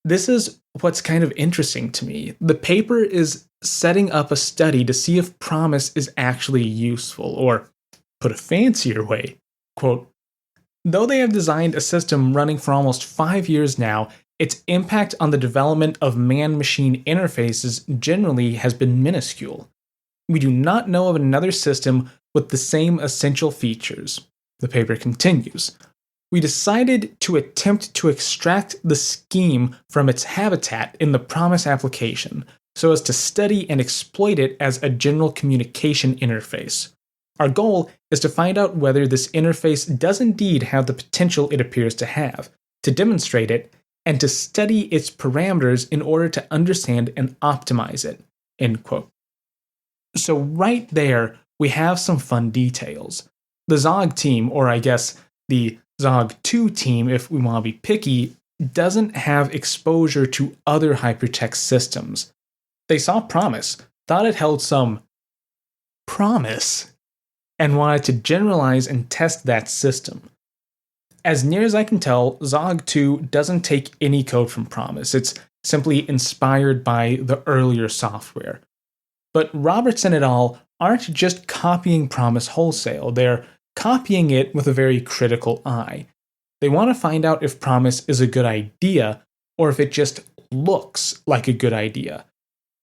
This is what's kind of interesting to me. The paper is setting up a study to see if Promis is actually useful, or put a fancier way, quote, "Though they have designed a system running for almost 5 years now, its impact on the development of man-machine interfaces generally has been minuscule. We do not know of another system with the same essential features." The paper continues. "We decided to attempt to extract the scheme from its habitat in the Promis application, so as to study and exploit it as a general communication interface. Our goal is to find out whether this interface does indeed have the potential it appears to have, to demonstrate it, and to study its parameters in order to understand and optimize it." End quote. So right there, we have some fun details. The ZOG team, or I guess the ZOG 2 team if we want to be picky, doesn't have exposure to other hypertext systems. They saw Promis, thought it held some promise, and wanted to generalize and test that system. As near as I can tell, ZOG 2 doesn't take any code from Promis. It's simply inspired by the earlier software. But Robertson et al. Aren't just copying Promis wholesale, they're copying it with a very critical eye. They want to find out if Promis is a good idea, or if it just looks like a good idea.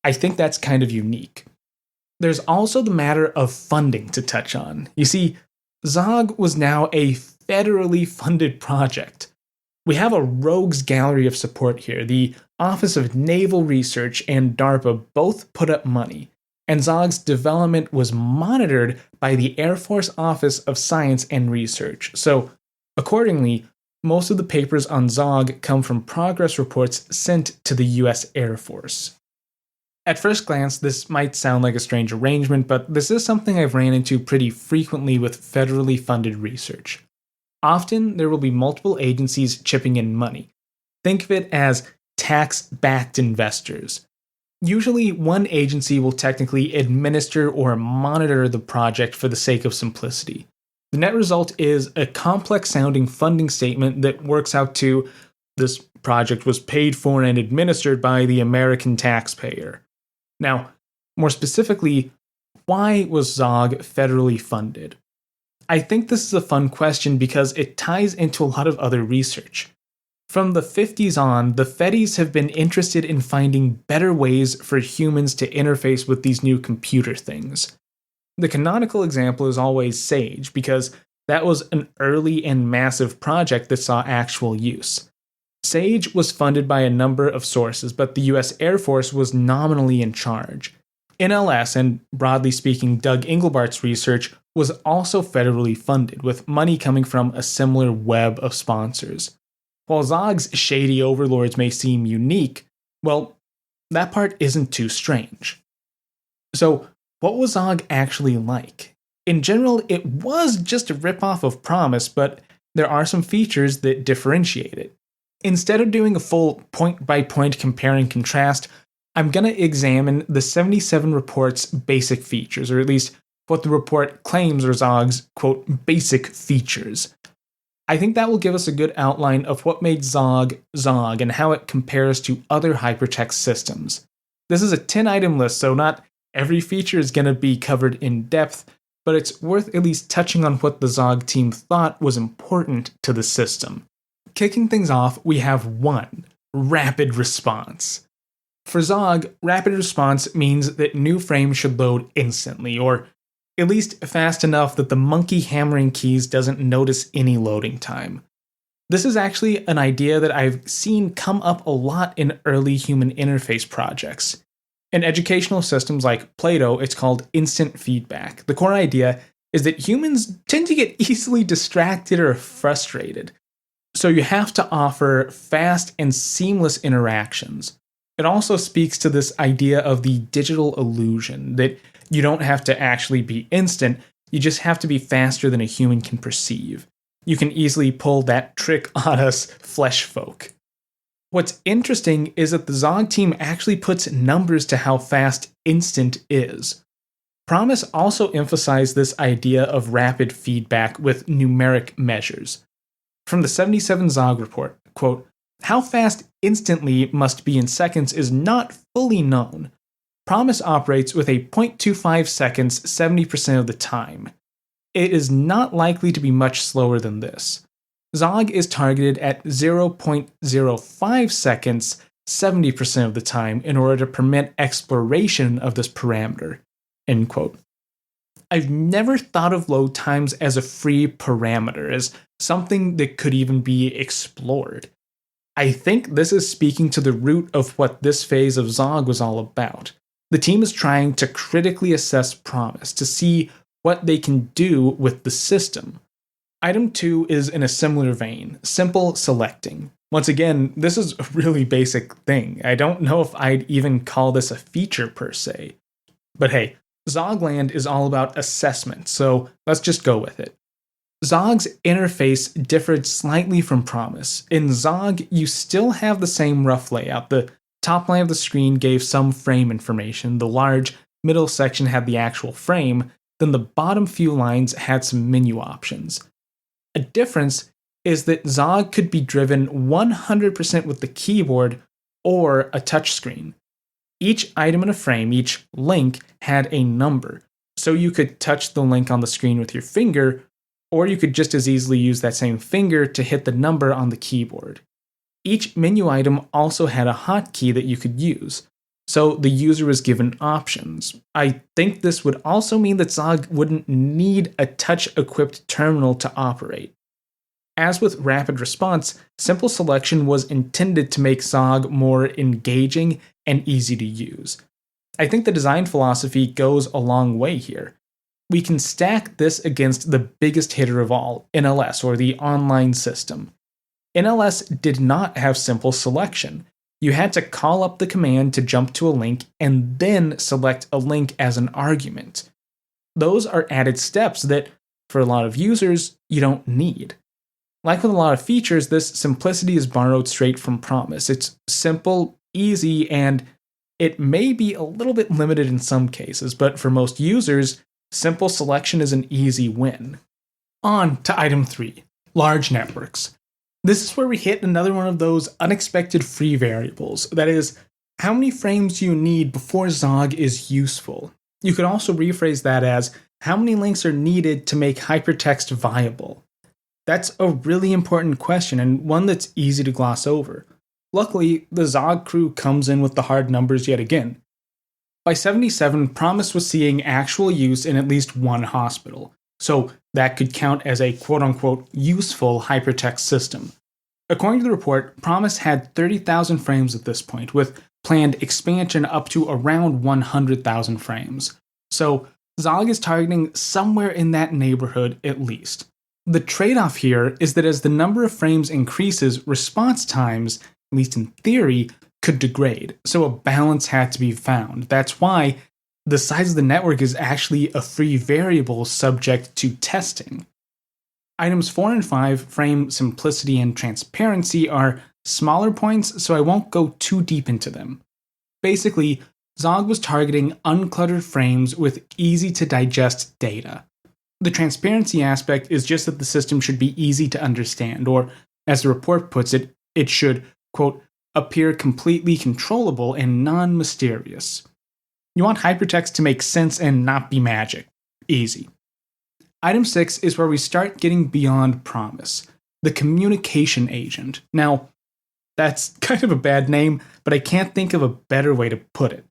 I think that's kind of unique. There's also the matter of funding to touch on. You see, ZOG was now a federally funded project. We have a rogues gallery of support here. The Office of Naval Research and DARPA both put up money. and ZOG's development was monitored by the Air Force Office of Science and Research. So, accordingly, most of the papers on ZOG come from progress reports sent to the US Air Force. At first glance, this might sound like a strange arrangement, but this is something I've ran into pretty frequently with federally funded research. Often, there will be multiple agencies chipping in money. Think of it as tax-backed investors. Usually, one agency will technically administer or monitor the project for the sake of simplicity. The net result is a complex-sounding funding statement that works out to, this project was paid for and administered by the American taxpayer. Now, more specifically, why was ZOG federally funded? I think this is a fun question because it ties into a lot of other research. From the 50s on, the Feddies have been interested in finding better ways for humans to interface with these new computer things. The canonical example is always SAGE, because that was an early and massive project that saw actual use. SAGE was funded by a number of sources, but the US Air Force was nominally in charge. NLS, and broadly speaking, Doug Englebart's research, was also federally funded, with money coming from a similar web of sponsors. While ZOG's shady overlords may seem unique, well, that part isn't too strange. So, what was ZOG actually like? In general, it was just a ripoff of Promis, but there are some features that differentiate it. Instead of doing a full point-by-point compare and contrast, I'm going to examine the 77 report's basic features, or at least what the report claims are ZOG's, quote, basic features. I think that will give us a good outline of what made ZOG ZOG and how it compares to other hypertext systems. This is a 10-item list, so not every feature is going to be covered in depth, but it's worth at least touching on what the ZOG team thought was important to the system. Kicking things off, we have 1. Rapid response. For ZOG, rapid response means that new frames should load instantly, or at least fast enough that the monkey hammering keys doesn't notice any loading time. This is actually an idea that I've seen come up a lot in early human interface projects. In educational systems like Plato, it's called instant feedback. The core idea is that humans tend to get easily distracted or frustrated. So you have to offer fast and seamless interactions. It also speaks to this idea of the digital illusion, that you don't have to actually be instant, you just have to be faster than a human can perceive. You can easily pull that trick on us flesh folk. What's interesting is that the ZOG team actually puts numbers to how fast instant is. Promis also emphasized this idea of rapid feedback with numeric measures. From the 77 ZOG report, quote, how fast instantly must be in seconds is not fully known. Promis operates with a 0.25 seconds 70% of the time. It is not likely to be much slower than this. ZOG is targeted at 0.05 seconds 70% of the time in order to permit exploration of this parameter. End quote. I've never thought of load times as a free parameter, as something that could even be explored. I think this is speaking to the root of what this phase of ZOG was all about. The team is trying to critically assess Promis to see what they can do with the system. Item 2 is in a similar vein, simple selecting. Once again, this is a really basic thing. I don't know if I'd even call this a feature per se. But hey, ZOGland is all about assessment, so let's just go with it. ZOG's interface differed slightly from Promis. In ZOG, you still have the same rough layout. The top line of the screen gave some frame information, the large middle section had the actual frame, then the bottom few lines had some menu options. A difference is that ZOG could be driven 100% with the keyboard or a touchscreen. Each item in a frame, each link, had a number, so you could touch the link on the screen with your finger, or you could just as easily use that same finger to hit the number on the keyboard. Each menu item also had a hotkey that you could use, so the user was given options. I think this would also mean that ZOG wouldn't need a touch-equipped terminal to operate. As with rapid response, simple selection was intended to make ZOG more engaging and easy to use. I think the design philosophy goes a long way here. We can stack this against the biggest hitter of all, NLS, or the online system. NLS did not have simple selection. You had to call up the command to jump to a link and then select a link as an argument. Those are added steps that, for a lot of users, you don't need. Like with a lot of features, this simplicity is borrowed straight from Promis. It's simple, easy, and it may be a little bit limited in some cases, but for most users, simple selection is an easy win. On to item 3, large networks. This is where we hit another one of those unexpected free variables. That is, how many frames do you need before ZOG is useful? You could also rephrase that as, how many links are needed to make hypertext viable? That's a really important question and one that's easy to gloss over. Luckily, the ZOG crew comes in with the hard numbers yet again. By 77, Promis was seeing actual use in at least one hospital, so that could count as a quote-unquote useful hypertext system. According to the report, Promis had 30,000 frames at this point, with planned expansion up to around 100,000 frames. So ZOG is targeting somewhere in that neighborhood at least. The trade-off here is that as the number of frames increases, response times, at least in theory, could degrade, so a balance had to be found. That's why the size of the network is actually a free variable subject to testing. Items 4 and 5, frame simplicity and transparency, are smaller points, so I won't go too deep into them. Basically, ZOG was targeting uncluttered frames with easy-to-digest data. The transparency aspect is just that the system should be easy to understand, or, as the report puts it, it should, quote, appear completely controllable and non-mysterious. You want hypertext to make sense and not be magic. Easy. Item 6 is where we start getting beyond Promis, the communication agent. Now, that's kind of a bad name, but I can't think of a better way to put it.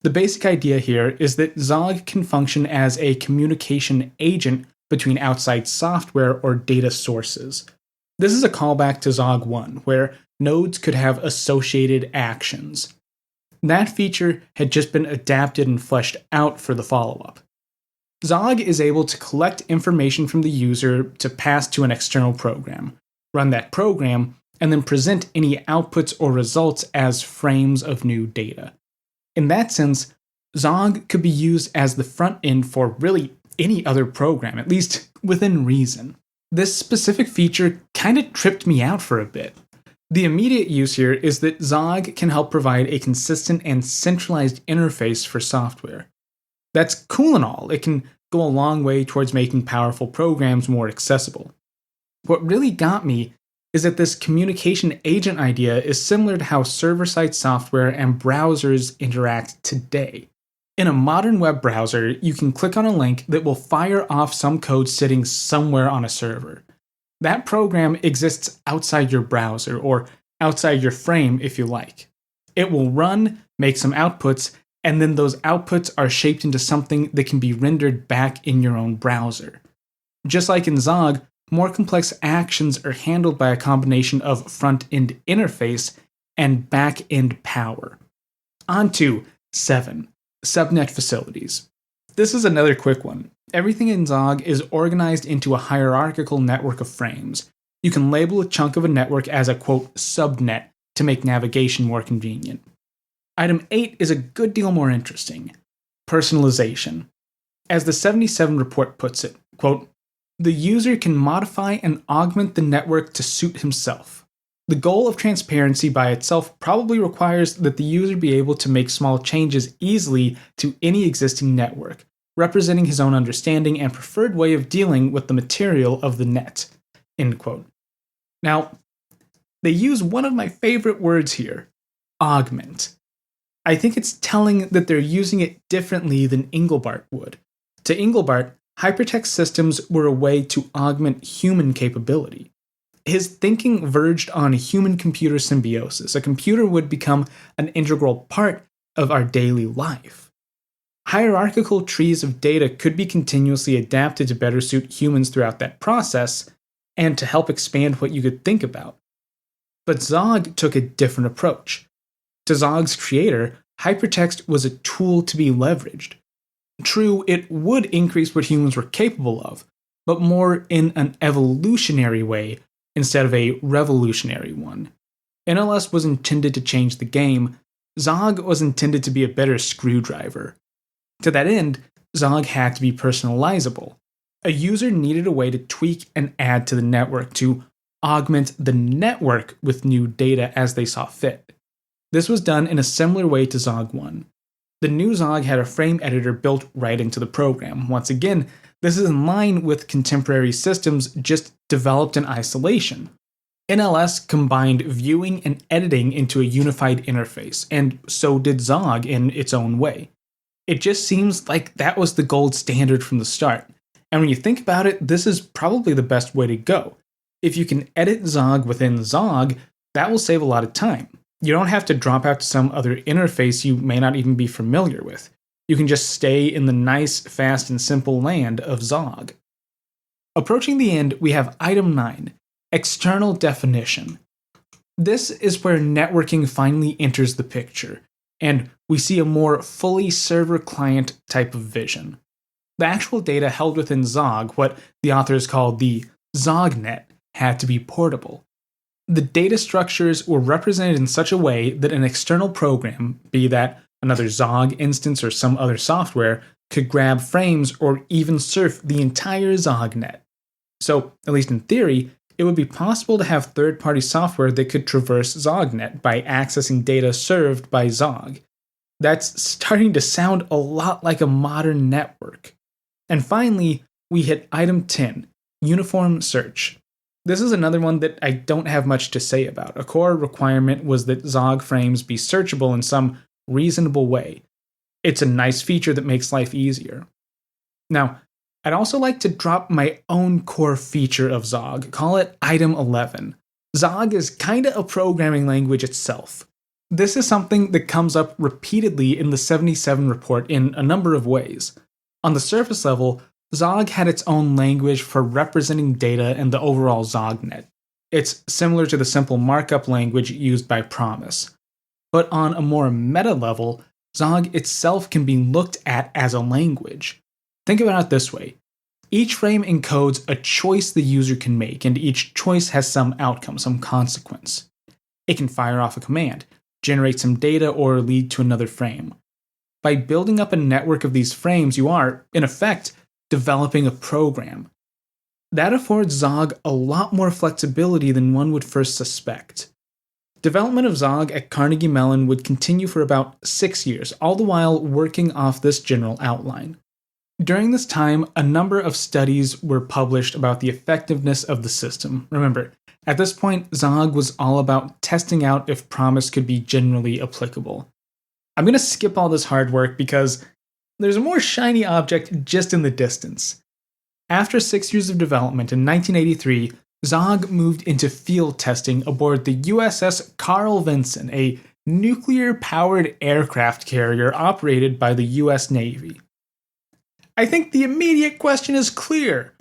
The basic idea here is that ZOG can function as a communication agent between outside software or data sources. This is a callback to ZOG 1, where nodes could have associated actions. That feature had just been adapted and fleshed out for the follow-up. ZOG is able to collect information from the user to pass to an external program, run that program, and then present any outputs or results as frames of new data. In that sense, ZOG could be used as the front end for really any other program, at least within reason. This specific feature kind of tripped me out for a bit. The immediate use here is that ZOG can help provide a consistent and centralized interface for software. That's cool and all, it can go a long way towards making powerful programs more accessible. What really got me is that this communication agent idea is similar to how server-side software and browsers interact today. In a modern web browser, you can click on a link that will fire off some code sitting somewhere on a server. That program exists outside your browser, or outside your frame if you like. It will run, make some outputs, and then those outputs are shaped into something that can be rendered back in your own browser. Just like in ZOG, more complex actions are handled by a combination of front-end interface and back-end power. On to 7. Subnet facilities. This is another quick one. Everything in ZOG is organized into a hierarchical network of frames. You can label a chunk of a network as a, quote, subnet to make navigation more convenient. Item 8 is a good deal more interesting. Personalization. As the 77 report puts it, quote, the user can modify and augment the network to suit himself. The goal of transparency by itself probably requires that the user be able to make small changes easily to any existing network, representing his own understanding and preferred way of dealing with the material of the net. End quote. Now, they use one of my favorite words here, augment. I think it's telling that they're using it differently than Engelbart would. To Engelbart, hypertext systems were a way to augment human capability. His thinking verged on human-computer symbiosis. A computer would become an integral part of our daily life. Hierarchical trees of data could be continuously adapted to better suit humans throughout that process, and to help expand what you could think about. But ZOG took a different approach. To ZOG's creator, hypertext was a tool to be leveraged. True, it would increase what humans were capable of, but more in an evolutionary way instead of a revolutionary one. NLS was intended to change the game, ZOG was intended to be a better screwdriver. To that end, ZOG had to be personalizable. A user needed a way to tweak and add to the network to augment the network with new data as they saw fit. This was done in a similar way to ZOG 1. The new ZOG had a frame editor built right into the program. Once again, this is in line with contemporary systems just developed in isolation. NLS combined viewing and editing into a unified interface, and so did ZOG in its own way. It just seems like that was the gold standard from the start. And when you think about it, this is probably the best way to go. If you can edit ZOG within ZOG, that will save a lot of time. You don't have to drop out to some other interface you may not even be familiar with. You can just stay in the nice, fast, and simple land of ZOG. Approaching the end, we have item 9, external definition. This is where networking finally enters the picture, and we see a more fully server-client type of vision. The actual data held within ZOG, what the authors called the ZOGnet, had to be portable. The data structures were represented in such a way that an external program, be that another ZOG instance or some other software, could grab frames or even surf the entire ZOGnet. So, at least in theory, it would be possible to have third-party software that could traverse ZOGnet by accessing data served by ZOG. That's starting to sound a lot like a modern network. And finally, we hit item 10, uniform search. This is another one that I don't have much to say about. A core requirement was that ZOG frames be searchable in some reasonable way. It's a nice feature that makes life easier. Now, I'd also like to drop my own core feature of ZOG, call it item 11. ZOG is kinda a programming language itself. This is something that comes up repeatedly in the 77 report in a number of ways. On the surface level, ZOG had its own language for representing data in the overall ZOGnet. It's similar to the simple markup language used by Promis. But on a more meta level, ZOG itself can be looked at as a language. Think about it this way. Each frame encodes a choice the user can make, and each choice has some outcome, some consequence. It can fire off a command, generate some data, or lead to another frame. By building up a network of these frames, you are, in effect, developing a program. That affords ZOG a lot more flexibility than one would first suspect. Development of ZOG at Carnegie Mellon would continue for about 6 years, all the while working off this general outline. During this time, a number of studies were published about the effectiveness of the system. Remember, at this point, ZOG was all about testing out if Promis could be generally applicable. I'm going to skip all this hard work because there's a more shiny object just in the distance. After 6 years of development in 1983, ZOG moved into field testing aboard the USS Carl Vinson, a nuclear-powered aircraft carrier operated by the US Navy. I think the immediate question is clear.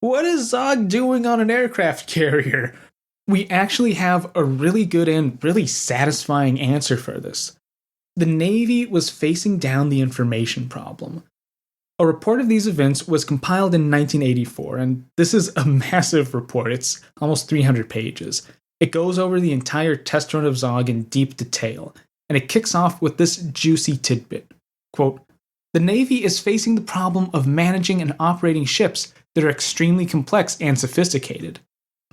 What is ZOG doing on an aircraft carrier? We actually have a really good and really satisfying answer for this. The Navy was facing down the information problem. A report of these events was compiled in 1984, and this is a massive report. It's almost 300 pages. It goes over the entire test run of ZOG in deep detail, and it kicks off with this juicy tidbit. Quote, "The Navy is facing the problem of managing and operating ships that are extremely complex and sophisticated.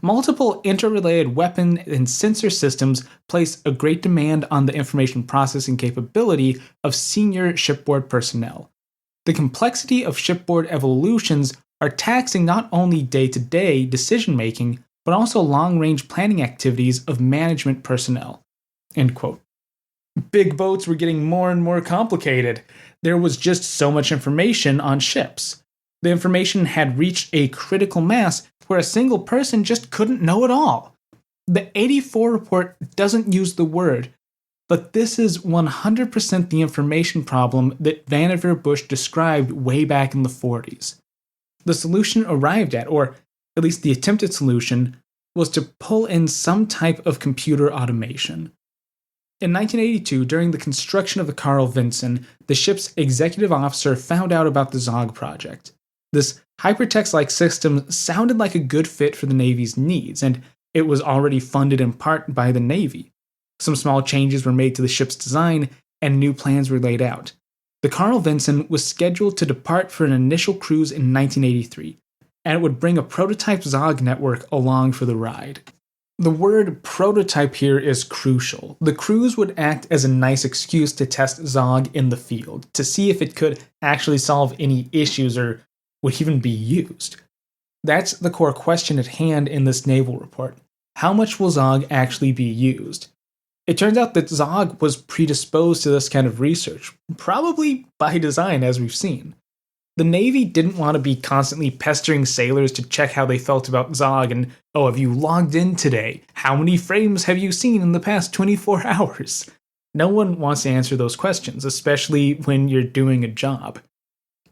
Multiple interrelated weapon and sensor systems place a great demand on the information processing capability of senior shipboard personnel. The complexity of shipboard evolutions are taxing not only day-to-day decision-making, but also long-range planning activities of management personnel." End quote. Big boats were getting more and more complicated. There was just so much information on ships. The information had reached a critical mass where a single person just couldn't know it all. The 84 report doesn't use the word, but this is 100% the information problem that Vannevar Bush described way back in the 40s. The solution arrived at, or at least the attempted solution, was to pull in some type of computer automation. In 1982, during the construction of the Carl Vinson, the ship's executive officer found out about the ZOG project. This hypertext like system sounded like a good fit for the Navy's needs, and it was already funded in part by the Navy. Some small changes were made to the ship's design, and new plans were laid out. The Carl Vinson was scheduled to depart for an initial cruise in 1983, and it would bring a prototype ZOG network along for the ride. The word prototype here is crucial. The cruise would act as a nice excuse to test ZOG in the field, to see if it could actually solve any issues or would even be used. That's the core question at hand in this naval report. How much will ZOG actually be used? It turns out that ZOG was predisposed to this kind of research, probably by design as we've seen. The Navy didn't want to be constantly pestering sailors to check how they felt about ZOG and, oh, have you logged in today? How many frames have you seen in the past 24 hours? No one wants to answer those questions, especially when you're doing a job.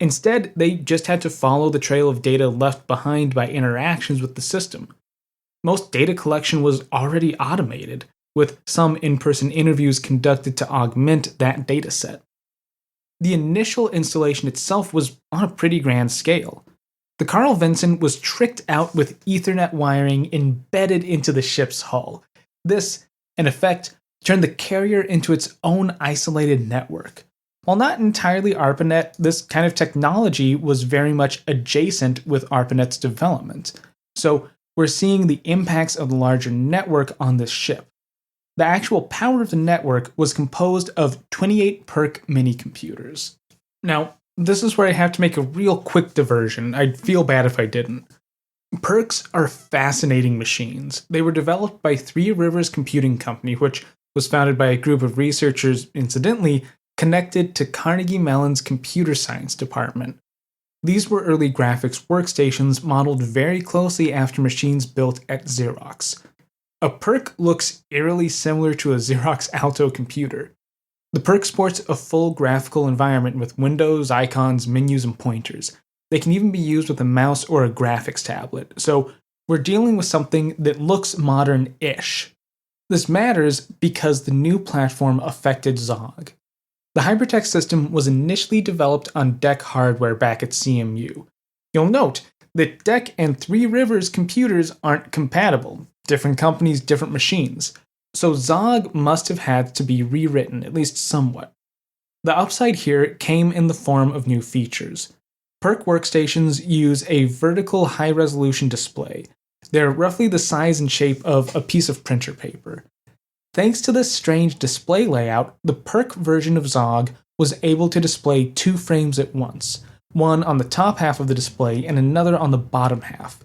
Instead, they just had to follow the trail of data left behind by interactions with the system. Most data collection was already automated, with some in-person interviews conducted to augment that dataset. The initial installation itself was on a pretty grand scale. The Carl Vinson was tricked out with Ethernet wiring embedded into the ship's hull. This, in effect, turned the carrier into its own isolated network. While not entirely ARPANET, this kind of technology was very much adjacent with ARPANET's development. So we're seeing the impacts of the larger network on this ship. The actual power of the network was composed of 28 PERC mini-computers. Now, this is where I have to make a real quick diversion. I'd feel bad if I didn't. PERCs are fascinating machines. They were developed by Three Rivers Computing Company, which was founded by a group of researchers, incidentally, connected to Carnegie Mellon's computer science department. These were early graphics workstations modeled very closely after machines built at Xerox. A PERC looks eerily similar to a Xerox Alto computer. The PERC sports a full graphical environment with windows, icons, menus, and pointers. They can even be used with a mouse or a graphics tablet, so we're dealing with something that looks modern-ish. This matters because the new platform affected ZOG. The Hypertext system was initially developed on DEC hardware back at CMU. You'll note that DEC and Three Rivers computers aren't compatible. Different companies, different machines. So ZOG must have had to be rewritten, at least somewhat. The upside here came in the form of new features. PERC workstations use a vertical high-resolution display. They're roughly the size and shape of a piece of printer paper. Thanks to this strange display layout, the PERC version of ZOG was able to display 2 frames at once, one on the top half of the display and another on the bottom half.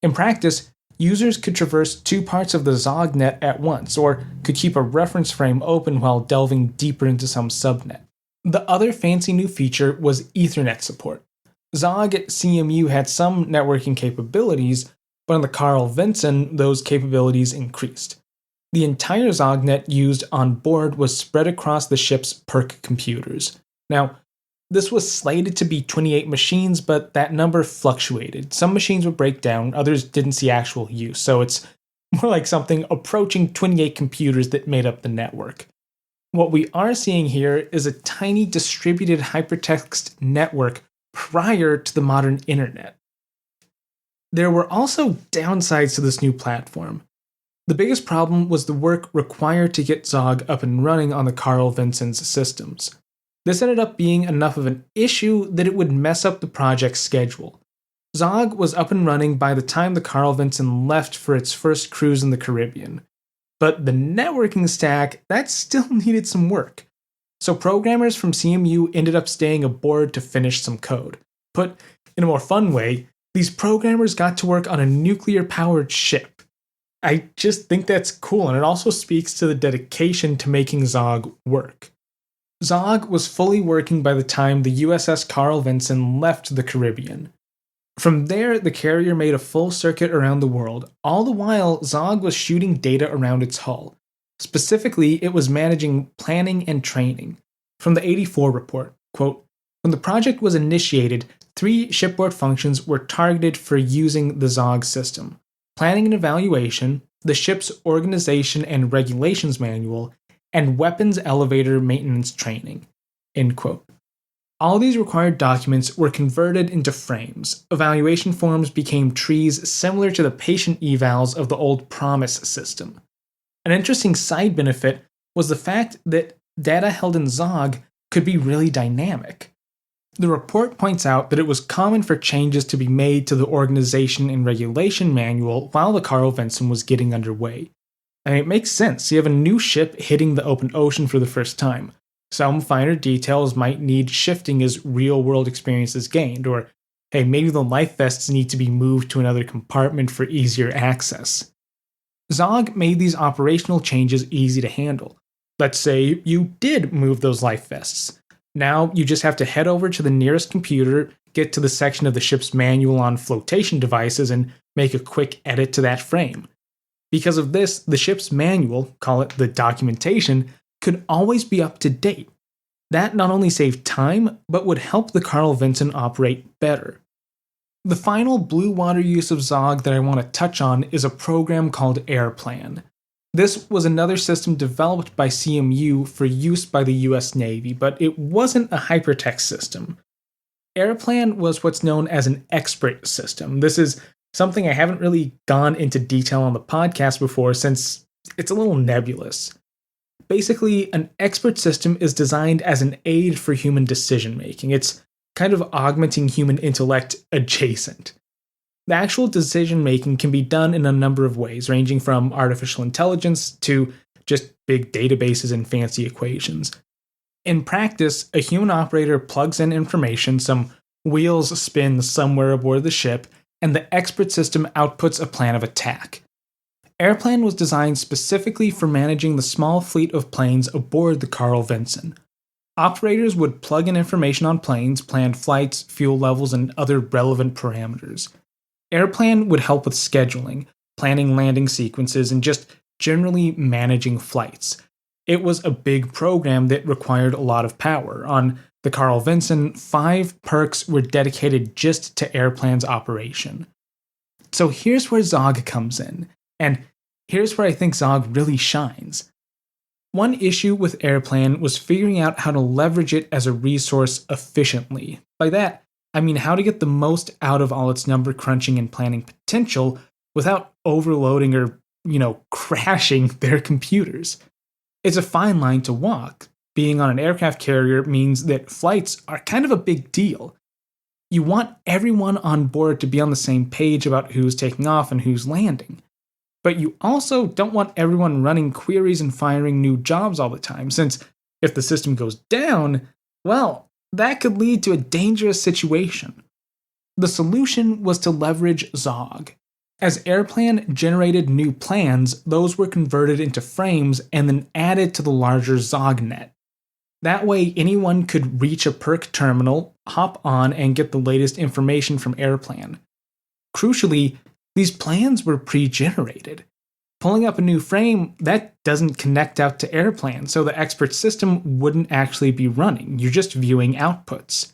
In practice, users could traverse 2 parts of the ZOG net at once, or could keep a reference frame open while delving deeper into some subnet. The other fancy new feature was Ethernet support. ZOG at CMU had some networking capabilities, but on the Carl Vinson, those capabilities increased. The entire ZOG net used on board was spread across the ship's PERC computers. Now, this was slated to be 28 machines, but that number fluctuated. Some machines would break down, others didn't see actual use, so it's more like something approaching 28 computers that made up the network. What we are seeing here is a tiny distributed hypertext network prior to the modern internet. There were also downsides to this new platform. The biggest problem was the work required to get ZOG up and running on the Carl Vinson's systems. This ended up being enough of an issue that it would mess up the project's schedule. ZOG was up and running by the time the Carl Vinson left for its first cruise in the Caribbean. But the networking stack, that still needed some work. So programmers from CMU ended up staying aboard to finish some code. Put in a more fun way, these programmers got to work on a nuclear-powered ship. I just think that's cool, and it also speaks to the dedication to making ZOG work. ZOG was fully working by the time the USS Carl Vinson left the Caribbean. From there, the carrier made a full circuit around the world. All the while, ZOG was shooting data around its hull. Specifically, it was managing planning and training. From the 84 report, quote, "When the project was initiated, 3 shipboard functions were targeted for using the ZOG system: planning and evaluation, the ship's organization and regulations manual, and weapons elevator maintenance training. End quote. All these required documents were converted into frames. Evaluation forms became trees similar to the patient evals of the old Promis system. An interesting side benefit was the fact that data held in ZOG could be really dynamic. The report points out that it was common for changes to be made to the Organization and Regulation Manual while the Carl Vinson was getting underway. I mean, it makes sense. You have a new ship hitting the open ocean for the first time. Some finer details might need shifting as real-world experience is gained, or hey, maybe the life vests need to be moved to another compartment for easier access. ZOG made these operational changes easy to handle. Let's say you did move those life vests. Now you just have to head over to the nearest computer, get to the section of the ship's manual on flotation devices, and make a quick edit to that frame. Because of this, the ship's manual, call it the documentation, could always be up to date. That not only saved time, but would help the Carl Vinson operate better. The final blue water use of ZOG that I want to touch on is a program called AirPlan. This was another system developed by CMU for use by the US Navy, but it wasn't a hypertext system. AirPlan was what's known as an expert system. This is something I haven't really gone into detail on the podcast before since it's a little nebulous. Basically, an expert system is designed as an aid for human decision making. It's kind of augmenting human intellect adjacent. The actual decision making can be done in a number of ways, ranging from artificial intelligence to just big databases and fancy equations. In practice, a human operator plugs in information, some wheels spin somewhere aboard the ship, and the expert system outputs a plan of attack. AirPlan was designed specifically for managing the small fleet of planes aboard the Carl Vinson. Operators would plug in information on planes, planned flights, fuel levels, and other relevant parameters. AirPlan would help with scheduling, planning landing sequences, and just generally managing flights. It was a big program that required a lot of power. On the Carl Vinson, 5 perks were dedicated just to AirPlan's operation. So here's where ZOG comes in. And here's where I think ZOG really shines. One issue with AirPlan was figuring out how to leverage it as a resource efficiently. By that, I mean how to get the most out of all its number crunching and planning potential without overloading or, crashing their computers. It's a fine line to walk. Being on an aircraft carrier means that flights are kind of a big deal. You want everyone on board to be on the same page about who's taking off and who's landing. But you also don't want everyone running queries and firing new jobs all the time, since if the system goes down, well, that could lead to a dangerous situation. The solution was to leverage ZOG. As AirPlan generated new plans, those were converted into frames and then added to the larger ZOGnet. That way, anyone could reach a perk terminal, hop on, and get the latest information from AirPlan. Crucially, these plans were pre-generated. Pulling up a new frame, that doesn't connect out to AirPlan, so the expert system wouldn't actually be running. You're just viewing outputs.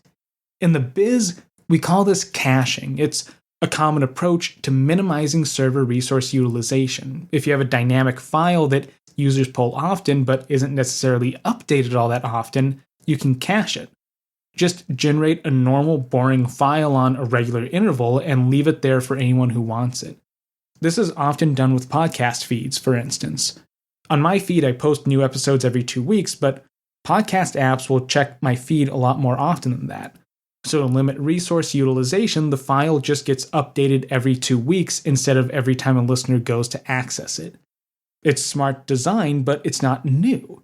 In the biz, we call this caching. It's a common approach to minimizing server resource utilization. If you have a dynamic file that users pull often but isn't necessarily updated all that often, you can cache it. Just generate a normal, boring file on a regular interval and leave it there for anyone who wants it. This is often done with podcast feeds, for instance. On my feed, I post new episodes every 2 weeks, but podcast apps will check my feed a lot more often than that. So to limit resource utilization, the file just gets updated every 2 weeks instead of every time a listener goes to access it. It's smart design, but it's not new.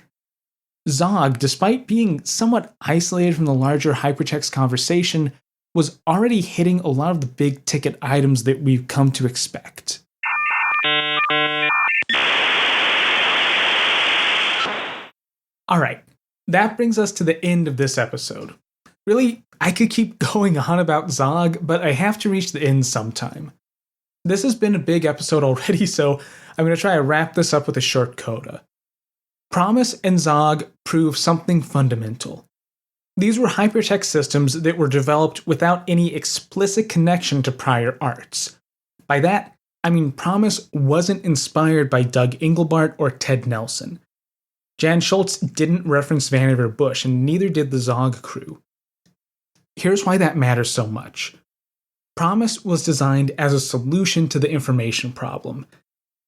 ZOG, despite being somewhat isolated from the larger hypertext conversation, was already hitting a lot of the big ticket items that we've come to expect. Alright, that brings us to the end of this episode. Really, I could keep going on about ZOG, but I have to reach the end sometime. This has been a big episode already, so I'm going to try to wrap this up with a short coda. Promis and ZOG prove something fundamental. These were hypertext systems that were developed without any explicit connection to prior arts. By that, I mean Promis wasn't inspired by Doug Engelbart or Ted Nelson. Jan Schultz didn't reference Vannevar Bush, and neither did the ZOG crew. Here's why that matters so much. Promis was designed as a solution to the information problem.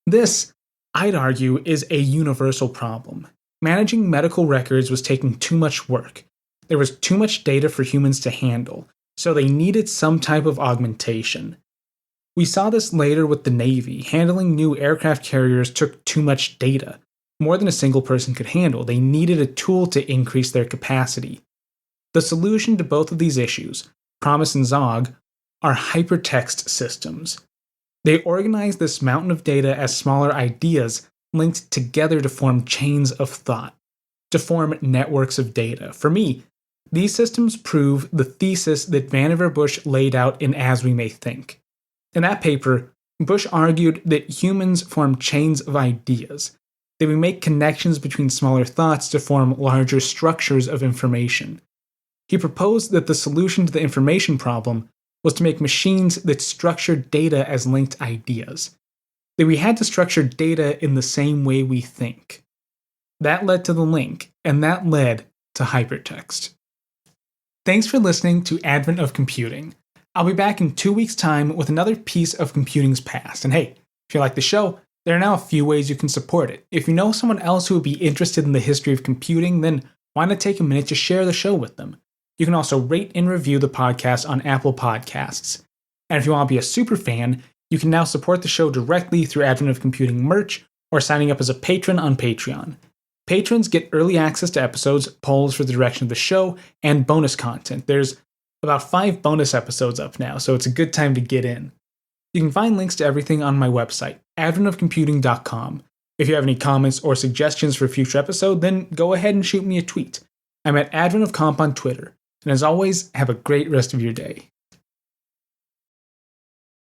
This, I'd argue, is a universal problem. Managing medical records was taking too much work. There was too much data for humans to handle, so they needed some type of augmentation. We saw this later with the Navy. Handling new aircraft carriers took too much data, more than a single person could handle. They needed a tool to increase their capacity. The solution to both of these issues, Promis and ZOG, are hypertext systems. They organize this mountain of data as smaller ideas linked together to form chains of thought, to form networks of data. For me, these systems prove the thesis that Vannevar Bush laid out in As We May Think. In that paper, Bush argued that humans form chains of ideas, that we make connections between smaller thoughts to form larger structures of information. He proposed that the solution to the information problem was to make machines that structured data as linked ideas, that we had to structure data in the same way we think. That led to the link, and that led to hypertext. Thanks for listening to Advent of Computing. I'll be back in 2 weeks' time with another piece of computing's past. And hey, if you like the show, there are now a few ways you can support it. If you know someone else who would be interested in the history of computing, then why not take a minute to share the show with them? You can also rate and review the podcast on Apple Podcasts. And if you want to be a super fan, you can now support the show directly through Advent of Computing merch or signing up as a patron on Patreon. Patrons get early access to episodes, polls for the direction of the show, and bonus content. There's about 5 bonus episodes up now, so it's a good time to get in. You can find links to everything on my website, adventofcomputing.com. If you have any comments or suggestions for a future episode, then go ahead and shoot me a tweet. I'm at Advent of Comp on Twitter. And as always, have a great rest of your day.